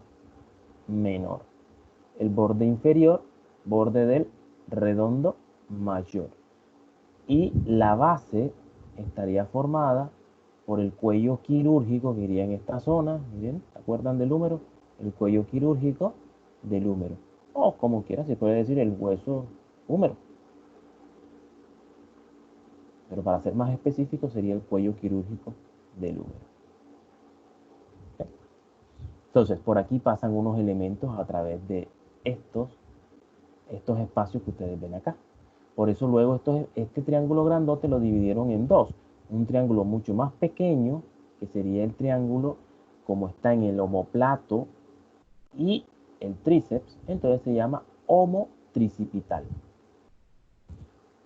menor. El borde inferior, borde del redondo mayor. Y la base estaría formada por el cuello quirúrgico que iría en esta zona. Miren, ¿se acuerdan del húmero? El cuello quirúrgico del húmero. O como quiera se puede decir el hueso húmero. Pero para ser más específico sería el cuello quirúrgico del húmero. ¿Okay? Entonces, por aquí pasan unos elementos a través de estos espacios que ustedes ven acá. Por eso luego este triángulo grandote lo dividieron en dos. Un triángulo mucho más pequeño, que sería el triángulo como está en el omóplato y el tríceps, entonces se llama homotricipital.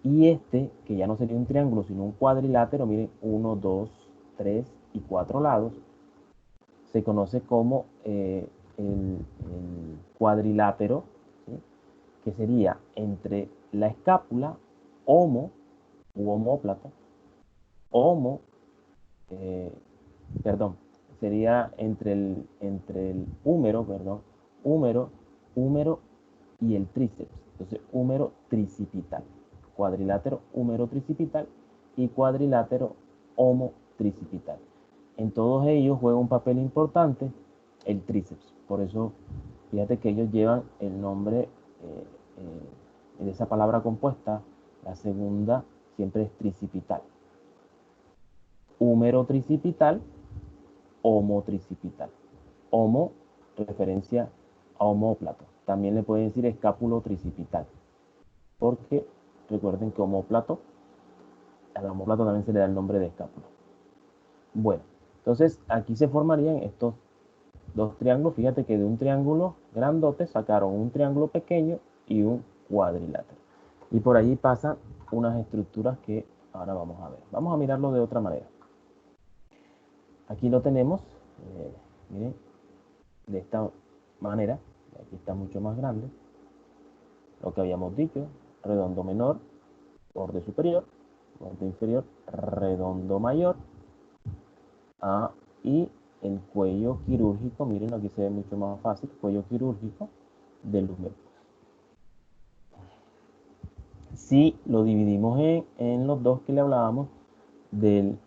Y que ya no sería un triángulo, sino un cuadrilátero, miren, 1, 2, 3 y 4 lados, se conoce como el cuadrilátero, ¿sí? Que sería entre la escápula, u omóplata, perdón, sería entre el húmero, húmero y el tríceps. Entonces, húmero tricipital, cuadrilátero húmero tricipital y cuadrilátero homotricipital. En todos ellos juega un papel importante el tríceps. Por eso, fíjate que ellos llevan el nombre de esa palabra compuesta, la segunda siempre es tricipital. Húmero tricipital, homotricipital. Homo, referencia a omóplato. También le pueden decir escápulo tricipital, porque recuerden que omóplato Al omóplato también se le da el nombre de escápula. Bueno, entonces aquí se formarían estos dos triángulos. Fíjate que de un triángulo grandote sacaron un triángulo pequeño y un cuadrilátero. Y por allí pasan unas estructuras que ahora vamos a ver. Vamos a mirarlo de otra manera. Aquí lo tenemos, miren, de esta manera. Aquí está mucho más grande. Lo que habíamos dicho, redondo menor, borde superior, borde inferior, redondo mayor, y el cuello quirúrgico, miren, aquí se ve mucho más fácil, cuello quirúrgico del húmero. Si lo dividimos en los dos que le hablábamos del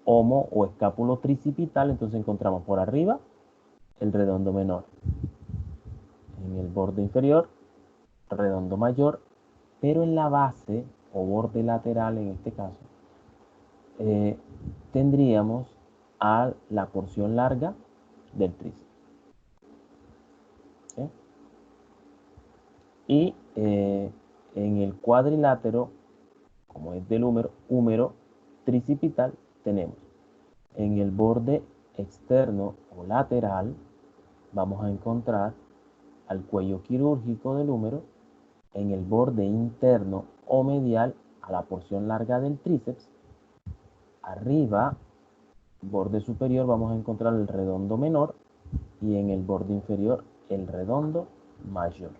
homo o escápulo tricipital, entonces encontramos por arriba el redondo menor, en el borde inferior redondo mayor, pero en la base o borde lateral en este caso tendríamos a la porción larga del tríceps. ¿Sí? Y en el cuadrilátero, como es del húmero tricipital, tenemos en el borde externo o lateral, vamos a encontrar al cuello quirúrgico del húmero, en el borde interno o medial a la porción larga del tríceps, arriba, borde superior, vamos a encontrar el redondo menor y en el borde inferior el redondo mayor.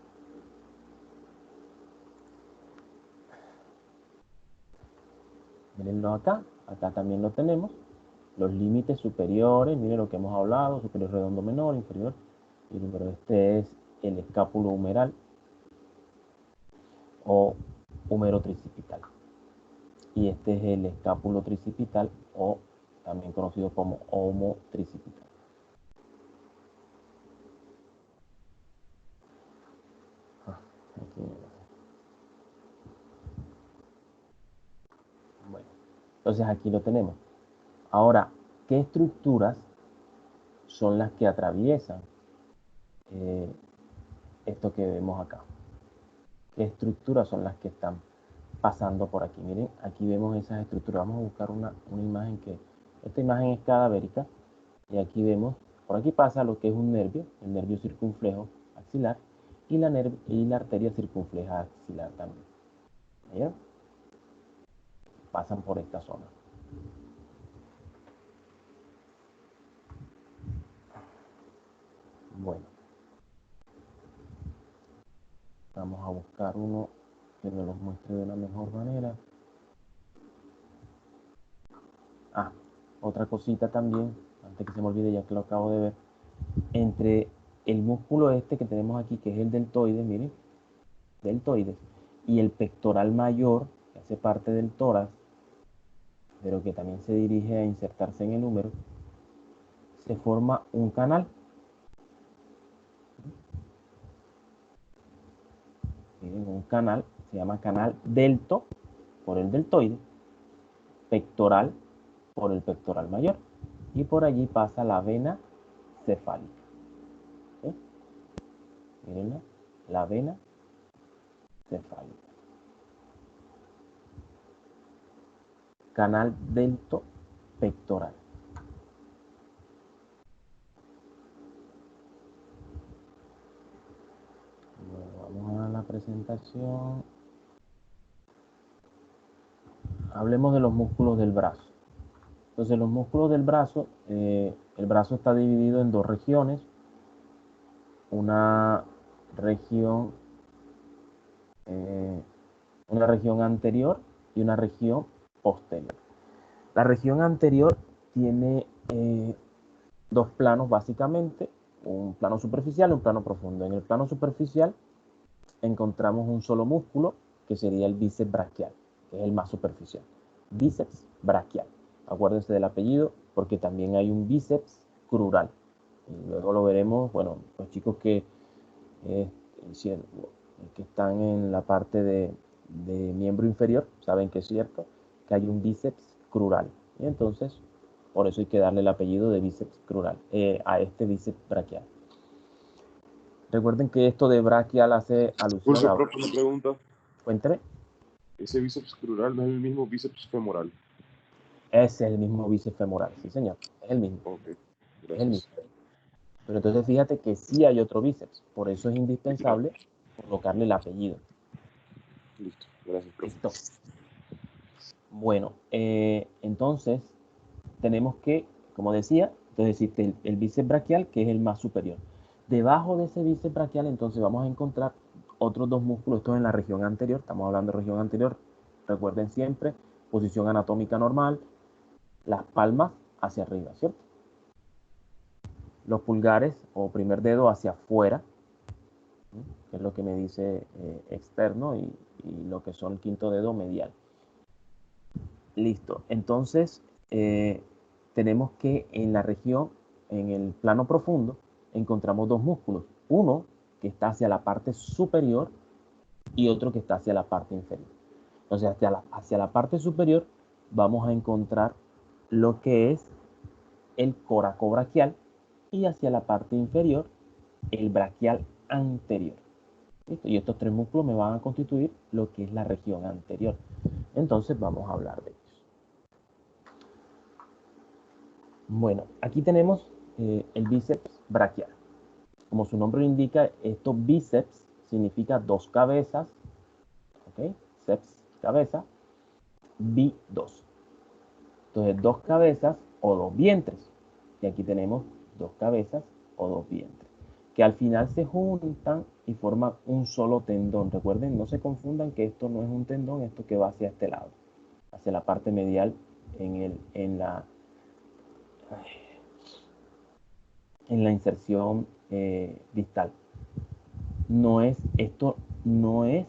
Mírenlo acá, acá también lo tenemos. Los límites superiores, miren lo que hemos hablado, superior redondo menor, inferior. Pero este es el escápulo humeral o húmero tricipital. Y este es el escápulo tricipital o también conocido como homo tricipital. Bueno, entonces aquí lo tenemos. Ahora, ¿qué estructuras son las que atraviesan esto que vemos acá? ¿Qué estructuras son las que están pasando por aquí? Miren, aquí vemos esas estructuras. Vamos a buscar una imagen que... Esta imagen es cadavérica. Y aquí vemos, por aquí pasa lo que es un nervio, el nervio circunflejo axilar, y la arteria circunfleja axilar también. ¿Vieron? Pasan por esta zona. Bueno. Vamos a buscar uno que nos los muestre de una mejor manera. Otra cosita también, antes que se me olvide, ya que lo acabo de ver. Entre el músculo este que tenemos aquí, que es el deltoides, miren, deltoides, y el pectoral mayor, que hace parte del tórax, pero que también se dirige a insertarse en el húmero, se forma un canal. Miren, un canal, se llama canal delto, por el deltoide, pectoral, por el pectoral mayor, y por allí pasa la vena cefálica. ¿Sí? Miren, la vena cefálica. Canal delto pectoral. Bueno, vamos a la presentación. Hablemos de los músculos del brazo. Entonces, los músculos del brazo, el brazo está dividido en dos regiones. Una región anterior y una región posterior. La región anterior tiene dos planos básicamente, un plano superficial y un plano profundo. En el plano superficial encontramos un solo músculo que sería el bíceps braquial, que es el más superficial. Bíceps braquial. Acuérdense del apellido porque también hay un bíceps crural. Y luego lo veremos, bueno, los chicos que están en la parte de miembro inferior saben que es cierto que hay un bíceps crural. Y entonces, por eso hay que darle el apellido de bíceps crural a este bíceps braquial. Recuerden que esto de braquial hace alusión a... Profe, una pregunta. Cuénteme. Ese bíceps crural no es el mismo bíceps femoral. Ese es el mismo bíceps femoral, sí señor, es el mismo. Ok, Es el gracias. mismo. Pero entonces fíjate que sí hay otro bíceps, por eso es indispensable colocarle el apellido. Listo, gracias, profe. Listo. Bueno, entonces tenemos que, como decía, entonces existe el bíceps braquial, que es el más superior. Debajo de ese bíceps braquial, entonces vamos a encontrar otros dos músculos, estos en la región anterior, estamos hablando de región anterior, recuerden siempre, posición anatómica normal, las palmas hacia arriba, ¿cierto? Los pulgares o primer dedo hacia afuera, ¿sí? Que es lo que me dice externo, y lo que son el quinto dedo medial. Listo, entonces tenemos que en la región, en el plano profundo, encontramos dos músculos. Uno que está hacia la parte superior y otro que está hacia la parte inferior. Entonces hacia la parte superior vamos a encontrar lo que es el coracobraquial y hacia la parte inferior el braquial anterior. ¿Listo? Y estos tres músculos me van a constituir lo que es la región anterior. Entonces vamos a hablar de ellos. Bueno, aquí tenemos el bíceps braquial. Como su nombre lo indica, estos bíceps significa dos cabezas, ¿ok? Ceps, cabeza, bi, dos. Entonces, dos cabezas o dos vientres. Y aquí tenemos dos cabezas o dos vientres, que al final se juntan y forman un solo tendón. Recuerden, no se confundan que esto no es un tendón, esto que va hacia este lado, hacia la parte medial en la inserción distal. Esto no es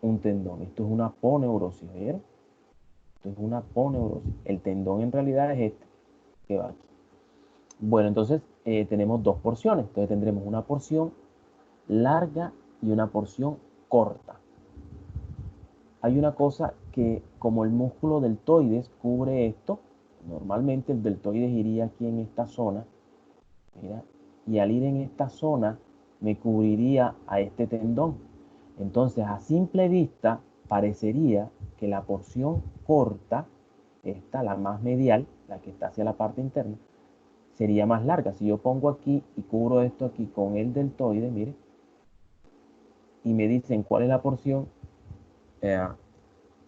un tendón, esto es una aponeurosis, ¿vieron? Esto es una aponeurosis. El tendón en realidad es este que va aquí. Bueno, entonces tenemos dos porciones. Entonces tendremos una porción larga y una porción corta. Hay una cosa que, como el músculo deltoides cubre esto, normalmente el deltoides iría aquí en esta zona, mira, y al ir en esta zona me cubriría a este tendón. Entonces, a simple vista, parecería que la porción corta, esta, la más medial, la que está hacia la parte interna, sería más larga. Si yo pongo aquí y cubro esto aquí con el deltoide, mire, y me dicen cuál es la porción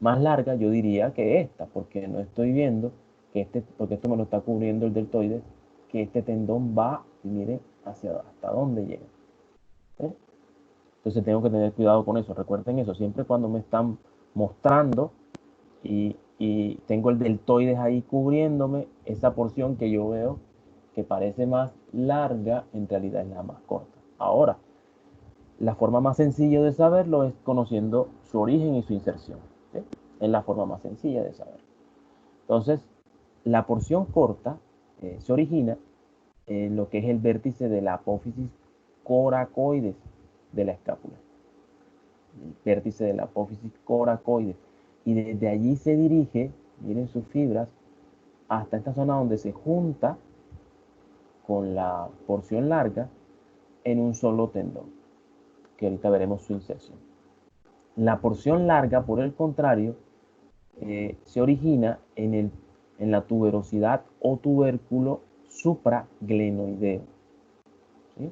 más larga, yo diría que esta, porque no estoy viendo que porque esto me lo está cubriendo el deltoide, que este tendón va, y mire, hasta dónde llega. ¿Sí? Entonces tengo que tener cuidado con eso. Recuerden eso, siempre cuando me están mostrando y tengo el deltoides ahí cubriéndome, esa porción que yo veo que parece más larga, en realidad es la más corta. Ahora, la forma más sencilla de saberlo es conociendo su origen y su inserción. ¿Sí? Es la forma más sencilla de saberlo. Entonces, la porción corta se origina en lo que es el vértice de la apófisis coracoides de la escápula. El vértice de la apófisis coracoides. Y desde allí se dirige, miren sus fibras, hasta esta zona donde se junta con la porción larga en un solo tendón, que ahorita veremos su inserción. La porción larga, por el contrario, se origina en la tuberosidad o tubérculo supraglenoideo. ¿Sí?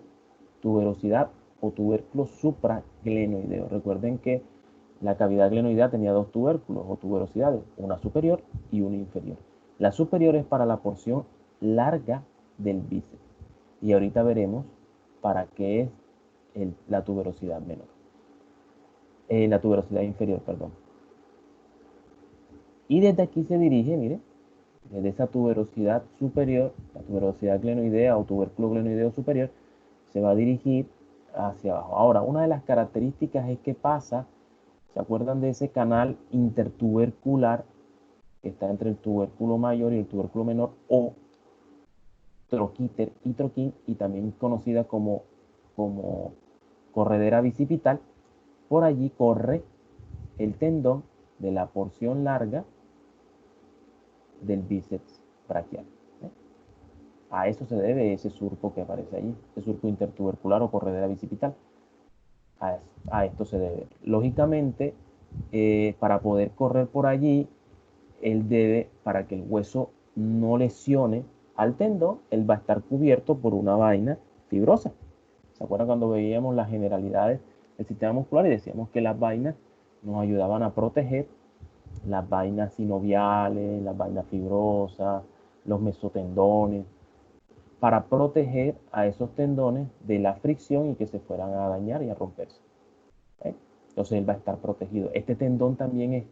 Tuberosidad o tubérculo supraglenoideo. Recuerden que la cavidad glenoidea tenía dos tubérculos o tuberosidades, una superior y una inferior. La superior es para la porción larga del bíceps. Y ahorita veremos para qué es la tuberosidad menor. La tuberosidad inferior, perdón. Y desde aquí se dirige, mire, desde esa tuberosidad superior, la tuberosidad glenoidea o tubérculo glenoideo superior, se va a dirigir hacia abajo. Ahora, una de las características es que pasa, ¿se acuerdan de ese canal intertubercular que está entre el tubérculo mayor y el tubérculo menor, o troquíter y troquín, y también conocida como corredera bicipital? Por allí corre el tendón de la porción larga del bíceps braquial. A eso se debe ese surco que aparece allí, ese surco intertubercular o corredera bicipital. A esto se debe. Lógicamente, para poder correr por allí, él debe, para que el hueso no lesione al tendón, él va a estar cubierto por una vaina fibrosa. ¿Se acuerdan cuando veíamos las generalidades del sistema muscular y decíamos que las vainas nos ayudaban a proteger las vainas sinoviales, las vainas fibrosas, los mesotendones, para proteger a esos tendones de la fricción y que se fueran a dañar y a romperse? ¿Eh? Entonces él va a estar protegido. Este tendón también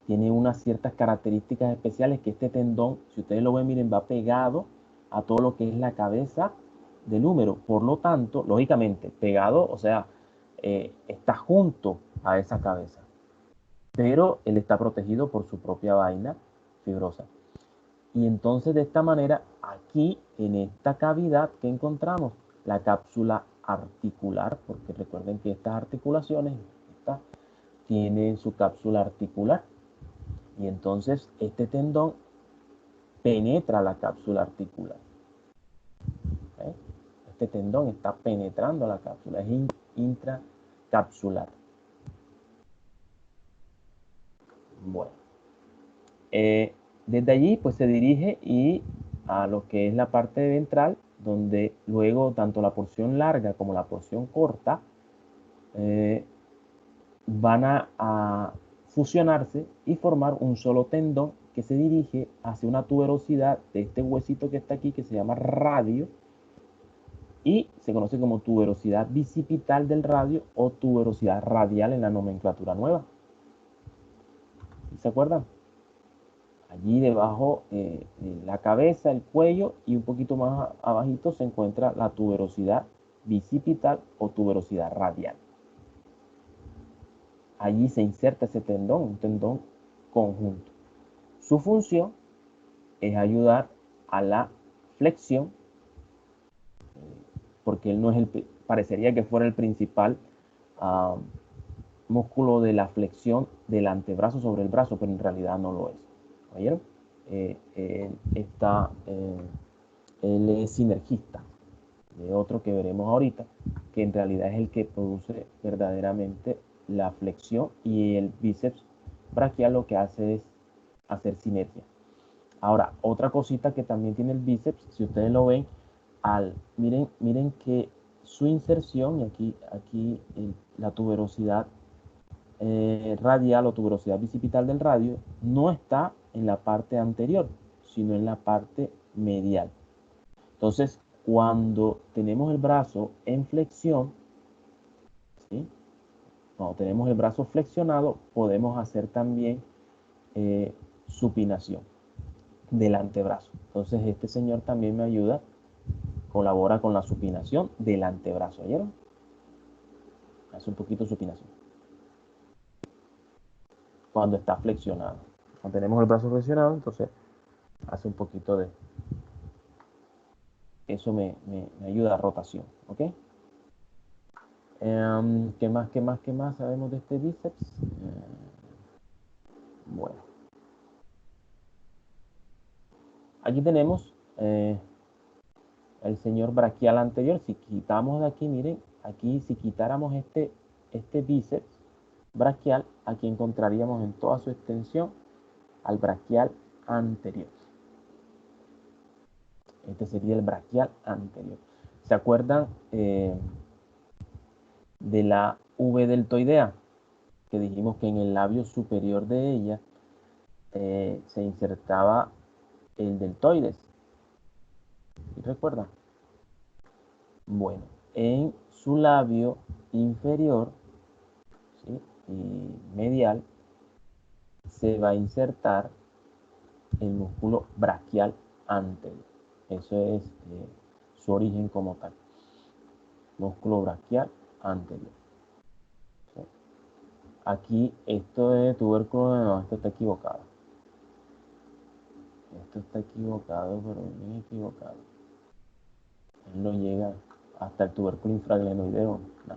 tiene unas ciertas características especiales, que este tendón, si ustedes lo ven, miren, va pegado a todo lo que es la cabeza del húmero. Por lo tanto, lógicamente, pegado, o sea, está junto a esa cabeza, pero él está protegido por su propia vaina fibrosa. Y entonces, de esta manera, aquí en esta cavidad que encontramos, la cápsula articular, porque recuerden que estas articulaciones tienen su cápsula articular, y entonces este tendón penetra la cápsula articular. ¿Eh? Este tendón está penetrando la cápsula, es intracapsular. Bueno, desde allí pues se dirige y a lo que es la parte ventral, donde luego tanto la porción larga como la porción corta van a fusionarse y formar un solo tendón que se dirige hacia una tuberosidad de este huesito que está aquí, que se llama radio, y se conoce como tuberosidad bicipital del radio o tuberosidad radial en la nomenclatura nueva. ¿Se acuerdan? Allí debajo de la cabeza, el cuello y un poquito más abajito se encuentra la tuberosidad bicipital o tuberosidad radial. Allí se inserta ese tendón, un tendón conjunto. Su función es ayudar a la flexión, porque él no es parecería que fuera el principal músculo de la flexión del antebrazo sobre el brazo, pero en realidad no lo es. ¿Oyeron? Él es sinergista de otro que veremos ahorita, que en realidad es el que produce verdaderamente la flexión, y el bíceps braquial lo que hace es hacer sinergia. Ahora, otra cosita que también tiene el bíceps, si ustedes lo ven, miren que su inserción, y aquí la tuberosidad radial o tuberosidad bicipital del radio no está en la parte anterior, sino en la parte medial. Entonces, cuando tenemos el brazo en flexión, ¿sí? Cuando tenemos el brazo flexionado, podemos hacer también supinación del antebrazo. Entonces, este señor también me ayuda, colabora con la supinación del antebrazo. ¿Oyeron? Hace un poquito de supinación cuando está flexionado. Cuando tenemos el brazo flexionado, entonces hace un poquito de... Eso me ayuda a rotación. ¿Ok? ¿Qué más sabemos de este bíceps? Bueno. Aquí tenemos el señor braquial anterior. Si quitamos de aquí, miren, aquí si quitáramos este bíceps braquial, aquí encontraríamos en toda su extensión al braquial anterior. Este sería el braquial anterior. ¿Se acuerdan de la V deltoidea? Que dijimos que en el labio superior de ella se insertaba el deltoides. ¿Sí recuerdan? Bueno, en su labio inferior, ¿sí?, y medial, se va a insertar el músculo braquial anterior. Eso es su origen como tal. Músculo braquial anterior. ¿Sí? Aquí esto de tubérculo, no, esto está equivocado. Esto está equivocado, pero bien equivocado. Él no llega hasta el tubérculo infraglenoideo. No.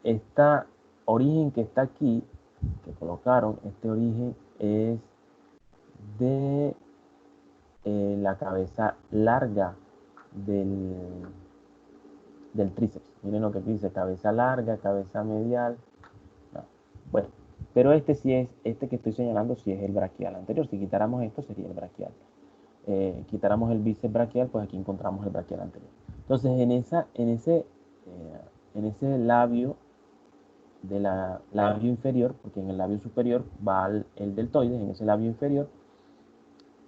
Esta origen que está aquí, que colocaron, este origen es de la cabeza larga del del tríceps. Miren lo que dice, cabeza larga, cabeza medial. No. Bueno, pero este sí es, este que estoy señalando sí es el braquial anterior. Si quitáramos esto sería el braquial. Quitáramos el bíceps braquial, pues aquí encontramos el braquial anterior. Entonces en ese labio de labio inferior, porque en el labio superior va el deltoides, en ese labio inferior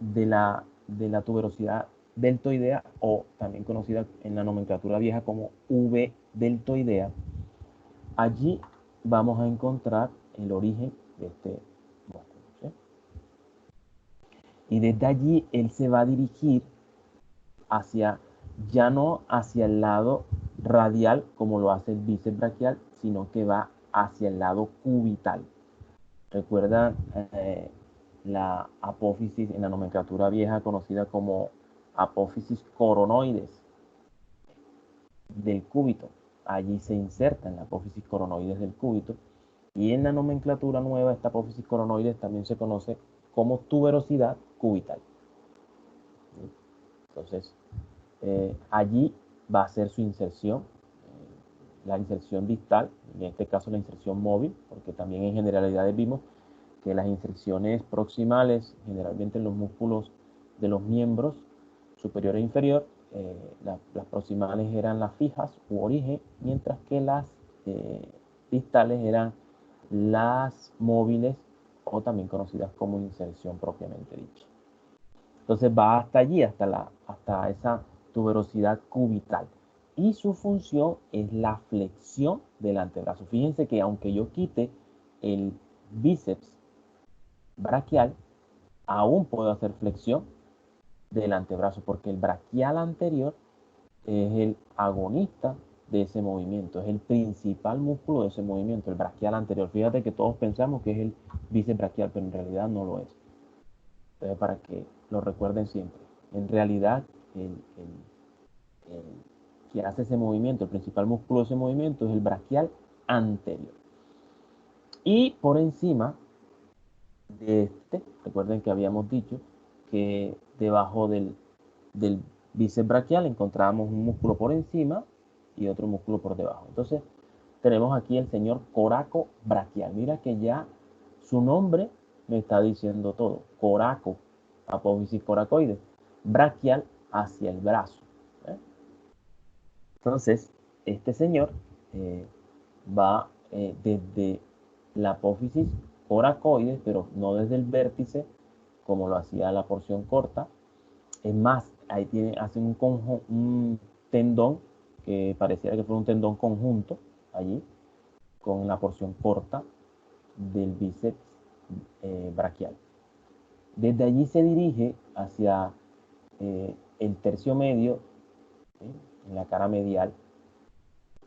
de la tuberosidad deltoidea, o también conocida en la nomenclatura vieja como V deltoidea, allí vamos a encontrar el origen de este músculo, ¿sí? Y desde allí él se va a dirigir hacia, ya no hacia el lado radial como lo hace el bíceps braquial, sino que va hacia el lado cubital. Recuerdan la apófisis en la nomenclatura vieja conocida como apófisis coronoides del cúbito. Allí se inserta en la apófisis coronoides del cúbito, y en la nomenclatura nueva esta apófisis coronoides también se conoce como tuberosidad cubital. Entonces allí va a ser su inserción, la inserción distal, en este caso la inserción móvil, porque también en generalidades vimos que las inserciones proximales, generalmente en los músculos de los miembros superior e inferior, las proximales eran las fijas u origen, mientras que las distales eran las móviles, o también conocidas como inserción propiamente dicha. Entonces va hasta allí, hasta esa tuberosidad cubital. Y su función es la flexión del antebrazo. Fíjense que aunque yo quite el bíceps braquial, aún puedo hacer flexión del antebrazo, porque el braquial anterior es el agonista de ese movimiento, es el principal músculo de ese movimiento, el braquial anterior. Fíjate que todos pensamos que es el bíceps braquial, pero en realidad no lo es. Entonces, para que lo recuerden siempre, en realidad el que hace ese movimiento, el principal músculo de ese movimiento es el braquial anterior. Y por encima de recuerden que habíamos dicho que debajo del bíceps braquial encontrábamos un músculo por encima y otro músculo por debajo. Entonces tenemos aquí el señor coraco braquial. Mira que ya su nombre me está diciendo todo. Coraco, apófisis coracoides, braquial hacia el brazo. Entonces este señor va desde la apófisis coracoides, pero no desde el vértice como lo hacía la porción corta. Es más, ahí hace un tendón que pareciera que fue un tendón conjunto allí con la porción corta del bíceps braquial. Desde allí se dirige hacia el tercio medio, en la cara medial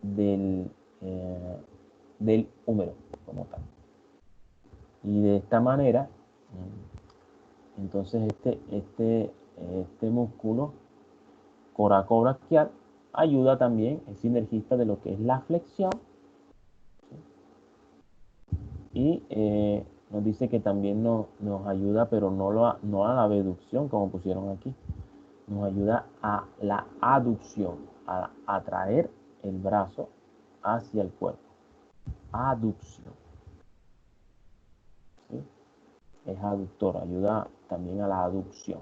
del húmero como tal. Y de esta manera, entonces este músculo coracobraquial ayuda también, es sinergista de lo que es la flexión, y nos dice que también nos ayuda, pero no a la abducción como pusieron aquí, nos ayuda a la aducción, a atraer el brazo hacia el cuerpo. Aducción. ¿Sí? Es aductor, ayuda también a la aducción.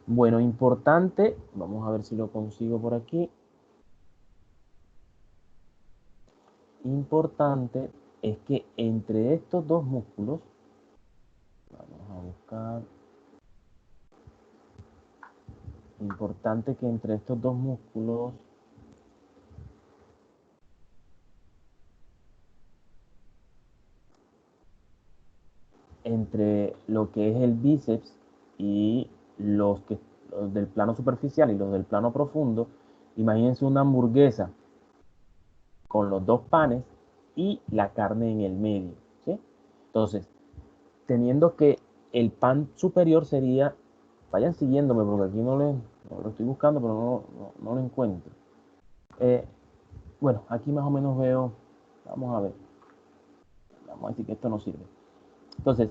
Bueno, importante, vamos a ver si lo consigo por aquí. Importante es que entre estos dos músculos, vamos a buscar, importante que entre estos dos músculos entre lo que es el bíceps y los del plano superficial y los del plano profundo, imagínense una hamburguesa con los dos panes y la carne en el medio, ¿sí? Entonces, teniendo que el pan superior sería, vayan siguiéndome porque aquí no lo estoy buscando, pero no lo encuentro. Bueno, aquí más o menos veo, vamos a ver, vamos a decir que esto no sirve. Entonces,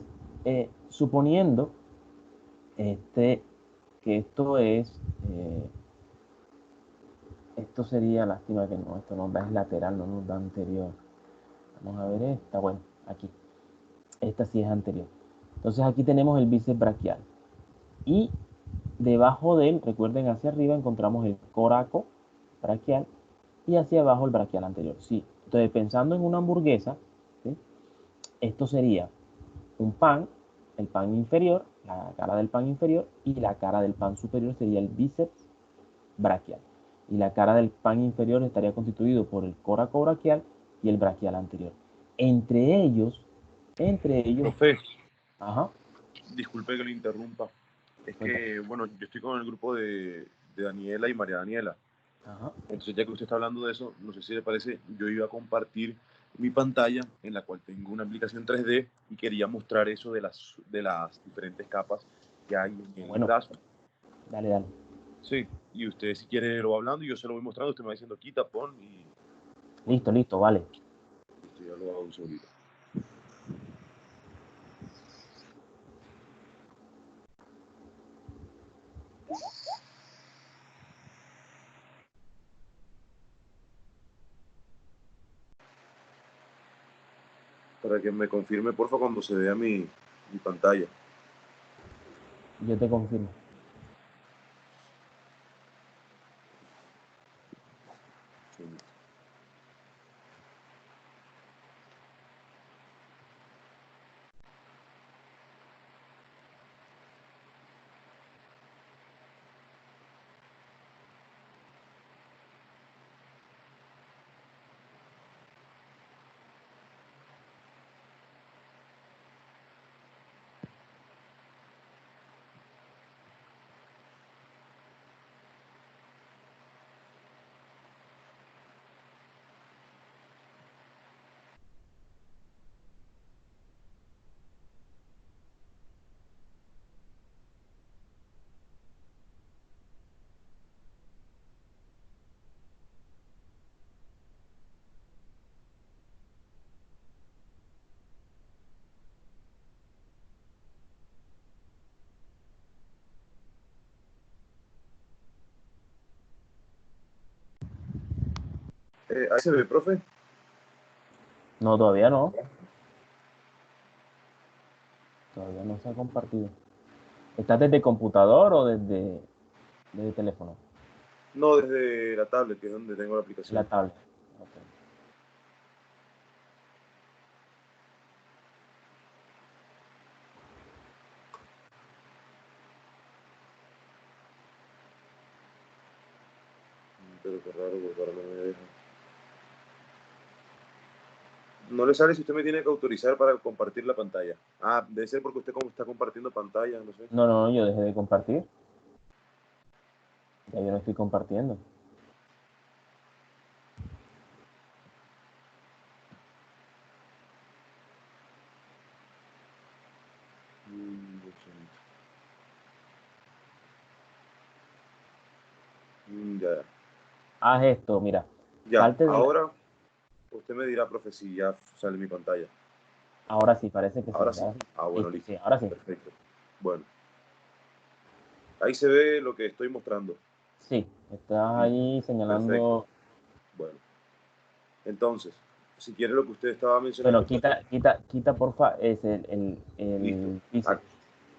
suponiendo que esto es Esto sería, lástima que no, esto nos da es lateral, no nos da anterior. Vamos a ver esta, bueno, aquí. Esta sí es anterior. Entonces aquí tenemos el bíceps braquial. Y debajo de él, recuerden, hacia arriba encontramos el coraco braquial y hacia abajo el braquial anterior. Sí. Entonces, pensando en una hamburguesa, ¿sí? Esto sería un pan, el pan inferior, la cara del pan inferior, y la cara del pan superior sería el bíceps braquial. Y la cara del pan inferior estaría constituido por el coraco braquial y el braquial anterior. Entre ellos, Profe, ajá, disculpe que le interrumpa. Es cuéntame, que, bueno, yo estoy con el grupo de Daniela y María Daniela. ajá. Entonces, ya que usted está hablando de eso, no sé si le parece, yo iba a compartir mi pantalla en la cual tengo una aplicación 3D y quería mostrar eso de las diferentes capas que hay en el Bueno, brazo. dale, dale. Sí, y usted si quiere lo va hablando y yo se lo voy mostrando, usted me va diciendo quita, pon y Listo, listo, vale. listo, ya lo hago un segundito. Para que me confirme, porfa, cuando se vea mi pantalla. Yo te confirmo. Sí. Ahí se ve, profe. No, todavía no. Todavía no se ha compartido. ¿Estás desde computador o desde teléfono? No, desde la tablet, que es donde tengo la La aplicación. tablet. Ok. Pero qué raro, porque ahora no me deja. No le sale si usted me tiene que autorizar para compartir la pantalla. Ah, debe ser porque usted como está compartiendo pantalla, no sé. No, no, yo dejé de compartir. Ya yo no estoy compartiendo. Lo siento. Ya, Haz esto, mira. ya. Salte de la... Ahora usted me dirá, profe, si ya sale mi pantalla. Ahora sí, parece que sí. Ahora sí. ¿Verdad? Ah, bueno, Listo, listo. sí, ahora sí. Perfecto. Bueno, ahí se ve lo que estoy mostrando. Sí, estás Listo. ahí Perfecto. señalando... Bueno, entonces, si quiere lo que usted estaba Bueno, mencionando, quita porfa, es listo. el Ah, bíceps.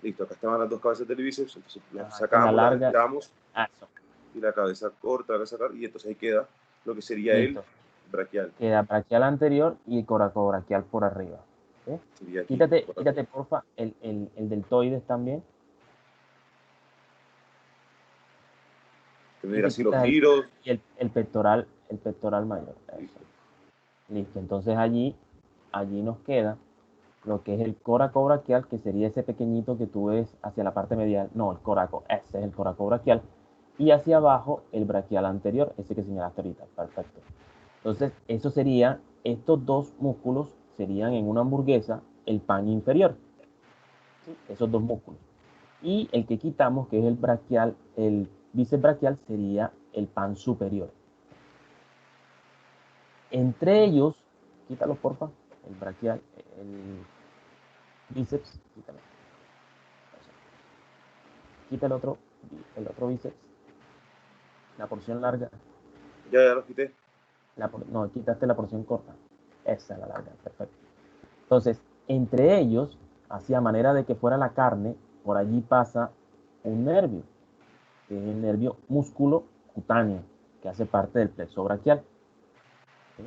listo, acá estaban las dos cabezas del bíceps, entonces las Ajá, con la sacamos, las larga. estiramos Ah, eso. y la cabeza corta, la sacar y entonces ahí queda lo que sería el Listo. braquial. Queda braquial anterior y coracobraquial por arriba. ¿Sí? Sería aquí, Quítate porfa el deltoides también. que me Y dirá te así los quitas giros. el pectoral mayor. Eso. Listo. Listo. Entonces allí nos queda lo que es el coracobraquial, que sería ese pequeñito que tú ves hacia la parte medial. No, el coraco, ese es el coracobraquial. Y hacia abajo el braquial anterior, ese que señalaste ahorita. Perfecto. Entonces, eso sería, estos dos músculos serían en una hamburguesa el pan inferior. ¿Sí? Esos dos músculos. Y el que quitamos, que es el braquial, el bíceps braquial, sería el pan superior. Entre ellos, quítalo porfa, el braquial, el bíceps, quítalo. Quita el otro bíceps, la porción larga. Ya los quité. No, quitaste la porción corta. Esa es la larga, perfecto. Entonces, entre ellos, así a manera de que fuera la carne, por allí pasa un nervio, que es el nervio músculo cutáneo, que hace parte del plexo braquial. ¿Sí?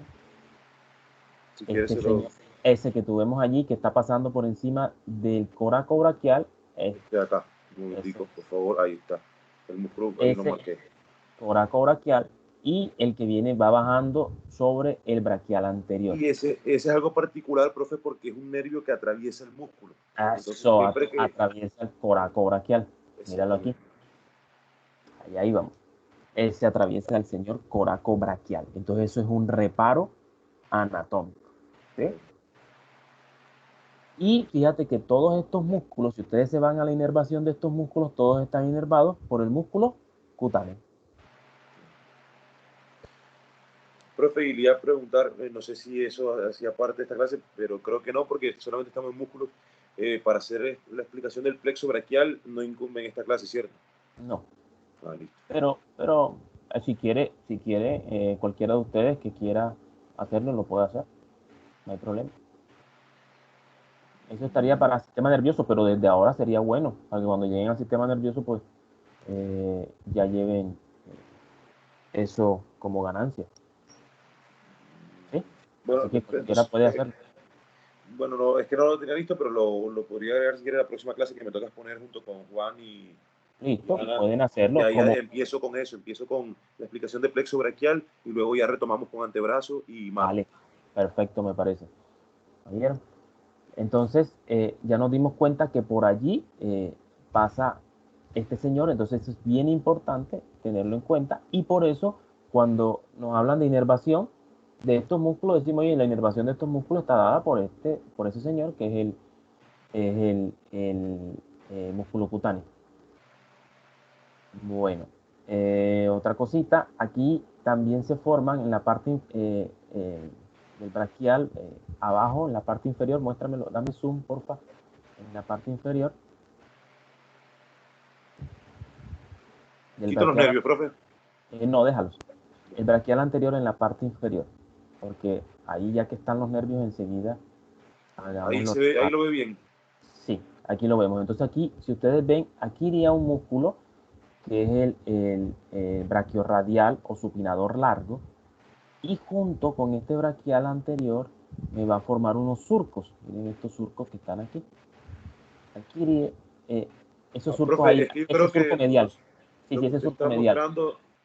Si quieres, Este señor, ese que tuvimos allí, que está pasando por encima del coraco braquial, de acá, un momentico, por favor, ahí está. El músculo, ahí lo ese marqué. coraco braquial, y el que viene va bajando sobre el braquial anterior. Y ese es algo particular, profe, porque es un nervio que atraviesa el músculo. Eso atraviesa el coraco braquial. Míralo aquí. Ahí vamos. Él se atraviesa el señor coraco braquial. Entonces eso es un reparo anatómico. ¿Sí? Y fíjate que todos estos músculos, si ustedes se van a la inervación de estos músculos, todos están inervados por el músculo cutáneo. Profe, y le iba a preguntar, no sé si eso hacía parte de esta clase, pero creo que no, porque solamente estamos en músculos. Para hacer la explicación del plexo braquial no incumbe en esta clase, ¿cierto? No. Ah, listo. Pero si quiere, cualquiera de ustedes que quiera hacerlo, lo puede hacer. No hay problema. Eso estaría para el sistema nervioso, pero desde ahora sería bueno, para que cuando lleguen al sistema nervioso, pues ya lleven eso como ganancia. ¿Sí? Bueno, Así que cualquiera puede hacerlo. Bueno, no, es que no lo tenía listo, pero lo podría agregar si quiere la próxima clase que me toca poner junto con Juan y Listo, Ana. pueden hacerlo. Y ahí empiezo con eso, empiezo con la explicación de plexo braquial y luego ya retomamos con antebrazo y mano. Vale, perfecto, me parece. ¿Vieron? Entonces, ya nos dimos cuenta que por allí pasa este señor, entonces es bien importante tenerlo en cuenta, y por eso cuando nos hablan de inervación de estos músculos, decimos, oye, la inervación de estos músculos está dada por ese señor, que es el músculo cutáneo. Bueno, otra cosita, aquí también se forman en la parte del braquial, abajo, en la parte inferior, muéstramelo, dame zoom, porfa, en la parte inferior. Quito los nervios, profe. No, déjalos. El braquial anterior en la parte inferior, porque ahí ya que están los nervios enseguida, ahí lo ve bien. Sí, aquí lo vemos. Entonces aquí, si ustedes ven, aquí iría un músculo que es el braquiorradial o supinador largo, y junto con este braquial anterior me va a formar unos surcos. Miren estos surcos que están aquí. Aquí iría, esos surcos profe, ahí, es que ese surco medial. Sí, ese surco medial.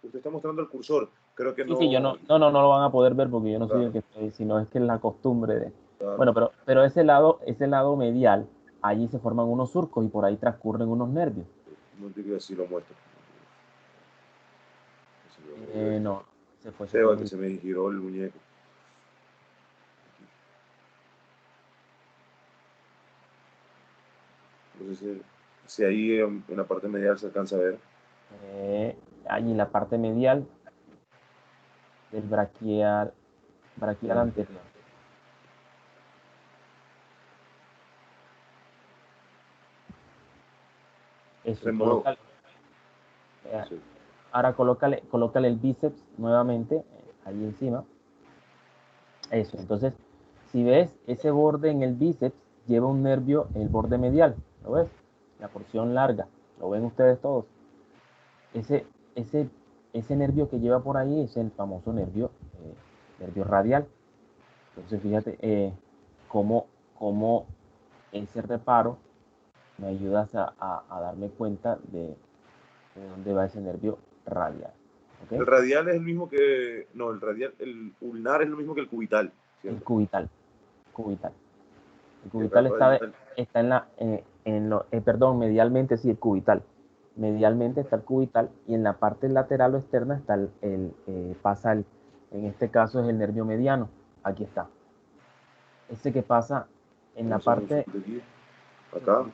Usted está mostrando el cursor. Creo que no. Sí, yo no lo van a poder ver porque yo no soy el que estoy, sino es que es la costumbre de. Claro. Bueno, pero ese lado medial, allí se forman unos surcos y por ahí transcurren unos nervios. No te quiero decir, lo muestro. No, se fue. Que se me giró el muñeco. No sé si ahí en la parte medial se alcanza a ver. Allí en la parte medial del braquial anterior. Eso, colócale. Sí. Ahora colócale el bíceps nuevamente ahí encima. Eso, entonces, si ves ese borde en el bíceps, lleva un nervio, el borde medial, ¿lo ves? La porción larga, ¿lo ven ustedes todos? Ese nervio que lleva por ahí es el famoso nervio radial. Entonces, fíjate cómo ese reparo me ayuda a darme cuenta de dónde va ese nervio radial. ¿Okay? El radial es el mismo que. No, el ulnar es lo mismo que el cubital. ¿Cierto? El cubital. El cubital está perdón, medialmente, sí, el cubital. Medialmente está el cubital y en la parte lateral o externa está en este caso es el nervio mediano. Aquí está. Ese que pasa en la parte. Acá,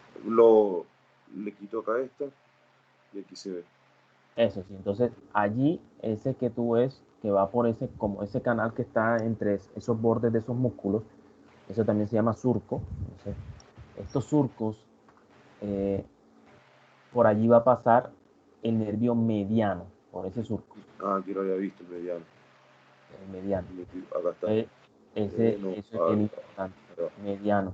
le quito acá esta y aquí se ve. Eso sí, entonces allí ese que tú ves que va por como ese canal que está entre esos bordes de esos músculos, eso también se llama surco. Entonces, estos surcos, por allí va a pasar el nervio mediano. por ese surco, Ah, aquí lo había visto, mediano. el mediano. Acá está. Eso es bien Acá. importante, mediano.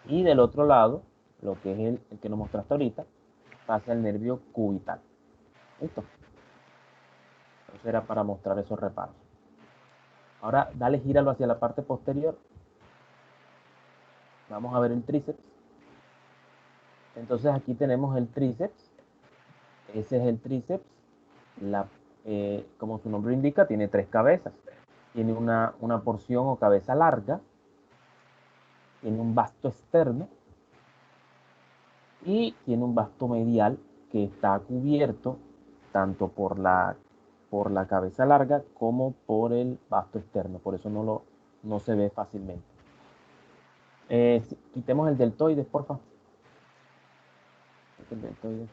Y del otro lado, lo que es el que nos mostraste ahorita, pasa el nervio cubital. ¿Listo? Entonces era para mostrar esos reparos. Ahora dale, gíralo hacia la parte posterior. Vamos a ver el tríceps. Entonces aquí tenemos el tríceps. Ese es el tríceps. Como su nombre indica, tiene 3 cabezas. Tiene una porción o cabeza larga. Tiene un vasto externo. Y tiene un vasto medial que está cubierto tanto por la cabeza larga como por el vasto externo. Por eso no se ve fácilmente. Quitemos el deltoides, por favor. El deltoides.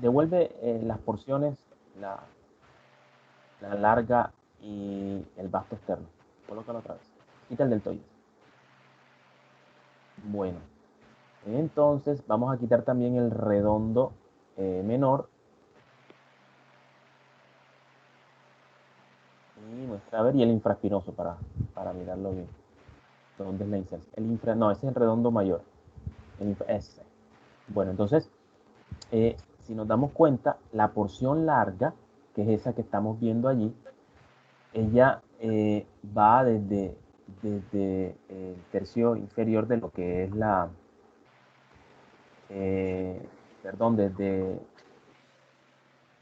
Devuelve las porciones, la larga y el vasto externo. Colócalo otra vez. Quita el deltoides. Bueno, entonces vamos a quitar también el redondo menor. Y muestra, a ver, y el infraespinoso para mirarlo bien. ¿Dónde es la inserción? No, ese es el redondo mayor. Ese. Bueno, entonces, si nos damos cuenta, la porción larga, que es esa que estamos viendo allí, ella va desde el tercio inferior de lo que es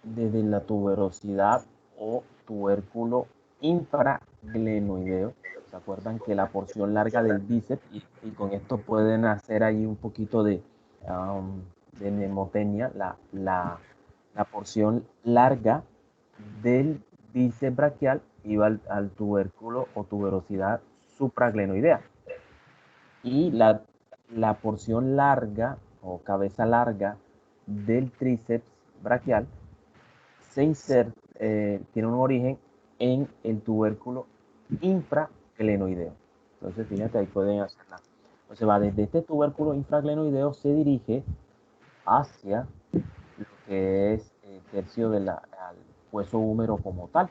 desde la tuberosidad o tubérculo infraglenoideo. ¿Se acuerdan que la porción larga del bíceps, y con esto pueden hacer ahí un poquito de mnemotecnia, la porción larga del bíceps braquial iba al tubérculo o tuberosidad supraglenoidea. Y la porción larga o cabeza larga del tríceps braquial tiene un origen en el tubérculo infraglenoideo. Entonces, fíjate, ahí pueden hacerla. Entonces va desde este tubérculo infraglenoideo, se dirige hacia lo que es el tercio al hueso húmero como tal.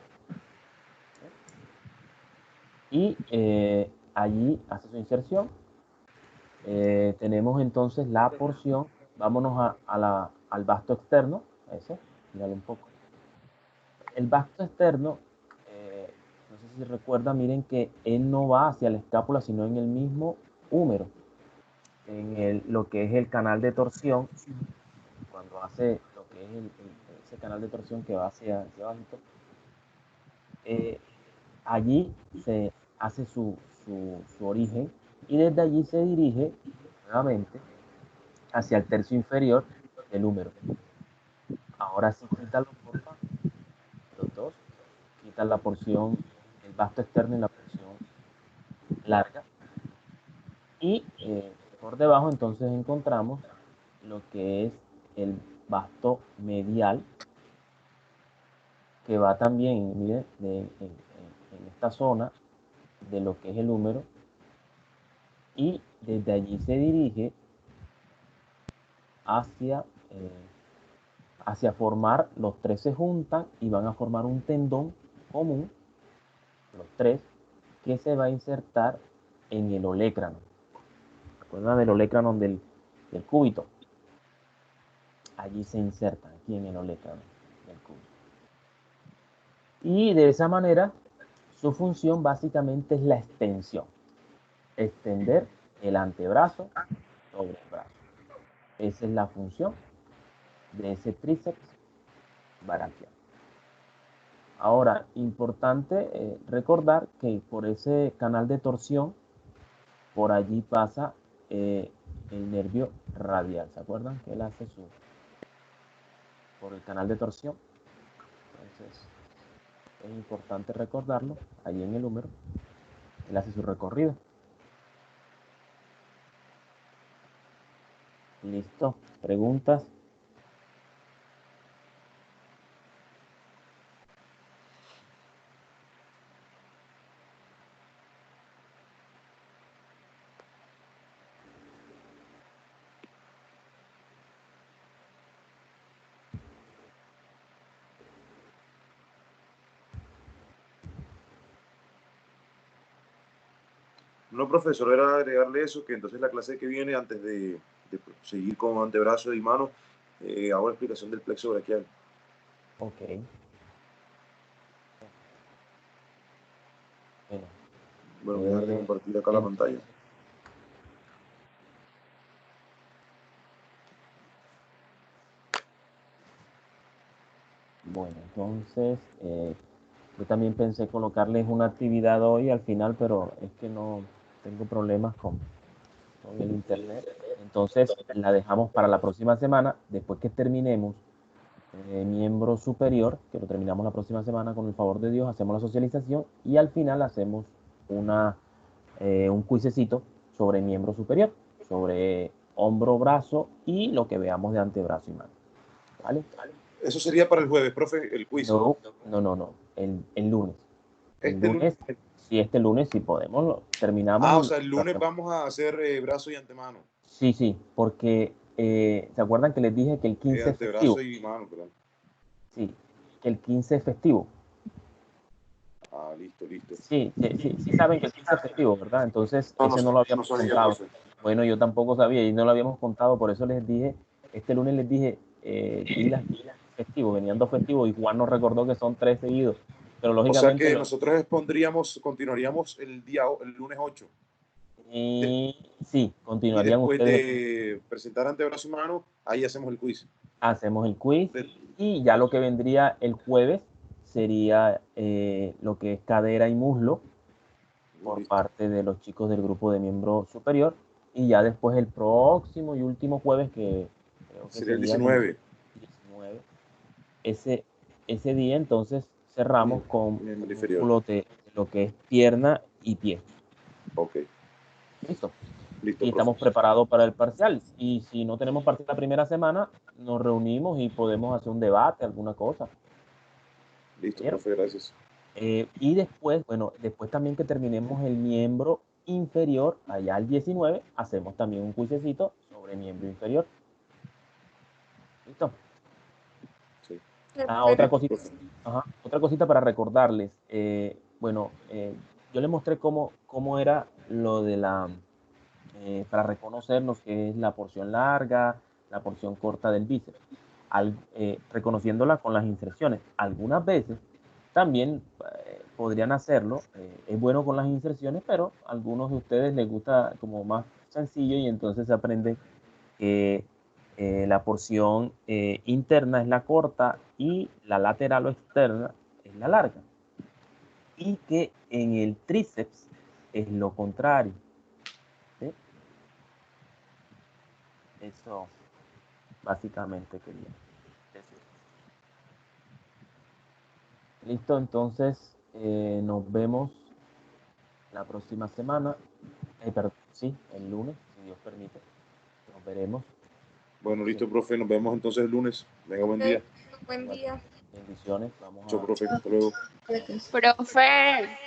Y allí hace su inserción. Tenemos entonces la porción, vámonos al vasto externo, ese, míralo un poco. El vasto externo, no sé si recuerdan, miren que él no va hacia la escápula, sino en el mismo húmero, en lo que es el canal de torsión, cuando hace lo que es ese canal de torsión que va hacia abajo, allí se hace su origen y desde allí se dirige nuevamente hacia el tercio inferior del húmero. Ahora sí, quítalo, por favor. Los dos. Quitan la porción, el vasto externo y la porción larga. Y por debajo entonces encontramos lo que es el vasto medial, que va también, miren, en esta zona de lo que es el húmero. Y desde allí se dirige hacia formar, los tres se juntan y van a formar un tendón común, los tres, que se va a insertar en el olecrano. ¿Recuerdan del olecrano del cúbito? Allí se insertan, aquí en el olecrano del cúbito. Y de esa manera, su función básicamente es la extensión. Extender el antebrazo sobre el brazo. Esa es la función de ese tríceps braquial. Ahora, importante recordar que por ese canal de torsión, por allí pasa el nervio radial. ¿Se acuerdan que él hace por el canal de torsión? Entonces, es importante recordarlo, allí en el húmero, él hace su recorrido. Listo. ¿Preguntas? No, profesor, era agregarle eso, que entonces la clase que viene, antes de seguir con antebrazo y mano, hago la explicación del plexo braquial. Ok. Bueno, voy a dejar de compartir acá la pantalla. Bueno, entonces, yo también pensé colocarles una actividad hoy al final, pero es que no tengo problemas con el internet. Entonces, la dejamos para la próxima semana, después que terminemos miembro superior, que lo terminamos la próxima semana, con el favor de Dios, hacemos la socialización y al final hacemos un cuisecito sobre miembro superior, sobre hombro, brazo y lo que veamos de antebrazo y mano. ¿Vale? Eso sería para el jueves, profe, el quiz. No, el lunes. Este lunes sí podemos, terminamos. O sea, el lunes vamos a hacer brazo y antemano. Sí, porque ¿se acuerdan que les dije que el 15 es festivo? Antebrazo y mano, perdón. Sí, que el 15 es festivo. Listo. Sí, saben que el 15 es festivo, ¿verdad? Entonces, ese no lo habíamos contado. Bueno, yo tampoco sabía y no lo habíamos contado, por eso les dije, este lunes les dije, pilas, festivo, venían 2 festivos y Juan nos recordó que son 3 seguidos. Pero lógicamente. O sea que nosotros continuaríamos el lunes 8. Y sí, continuarían y después ustedes. De presentar antebrazo y mano, ahí hacemos el quiz. Hacemos el quiz y ya lo que vendría el jueves sería lo que es cadera y muslo por parte de los chicos del grupo de miembro superior, y ya después el próximo y último jueves, que creo que sería el 19. Ese día entonces cerramos con músculo de lo que es pierna y pie. Ok. Listo, y estamos preparados para el parcial. Y si no tenemos parcial la primera semana, nos reunimos y podemos hacer un debate, alguna cosa. Listo, profe, gracias. Y después también que terminemos el miembro inferior, allá al 19, hacemos también un cuisecito sobre miembro inferior. ¿Listo? Sí. Otra cosita para recordarles. Yo les mostré cómo era lo de para reconocernos que es la porción larga, la porción corta del bíceps, reconociéndola con las inserciones. Algunas veces también podrían hacerlo, es bueno con las inserciones, pero a algunos de ustedes les gusta como más sencillo y entonces se aprende que la porción interna es la corta y la lateral o externa es la larga. Y que en el tríceps es lo contrario. ¿Sí? Eso básicamente quería decir. Listo, entonces nos vemos la próxima semana. El lunes, si Dios permite. Nos veremos. Bueno, listo, profe. Nos vemos entonces el lunes. Venga, buen día. Buen día. Bendiciones. Vamos profe. Hasta luego. Profe.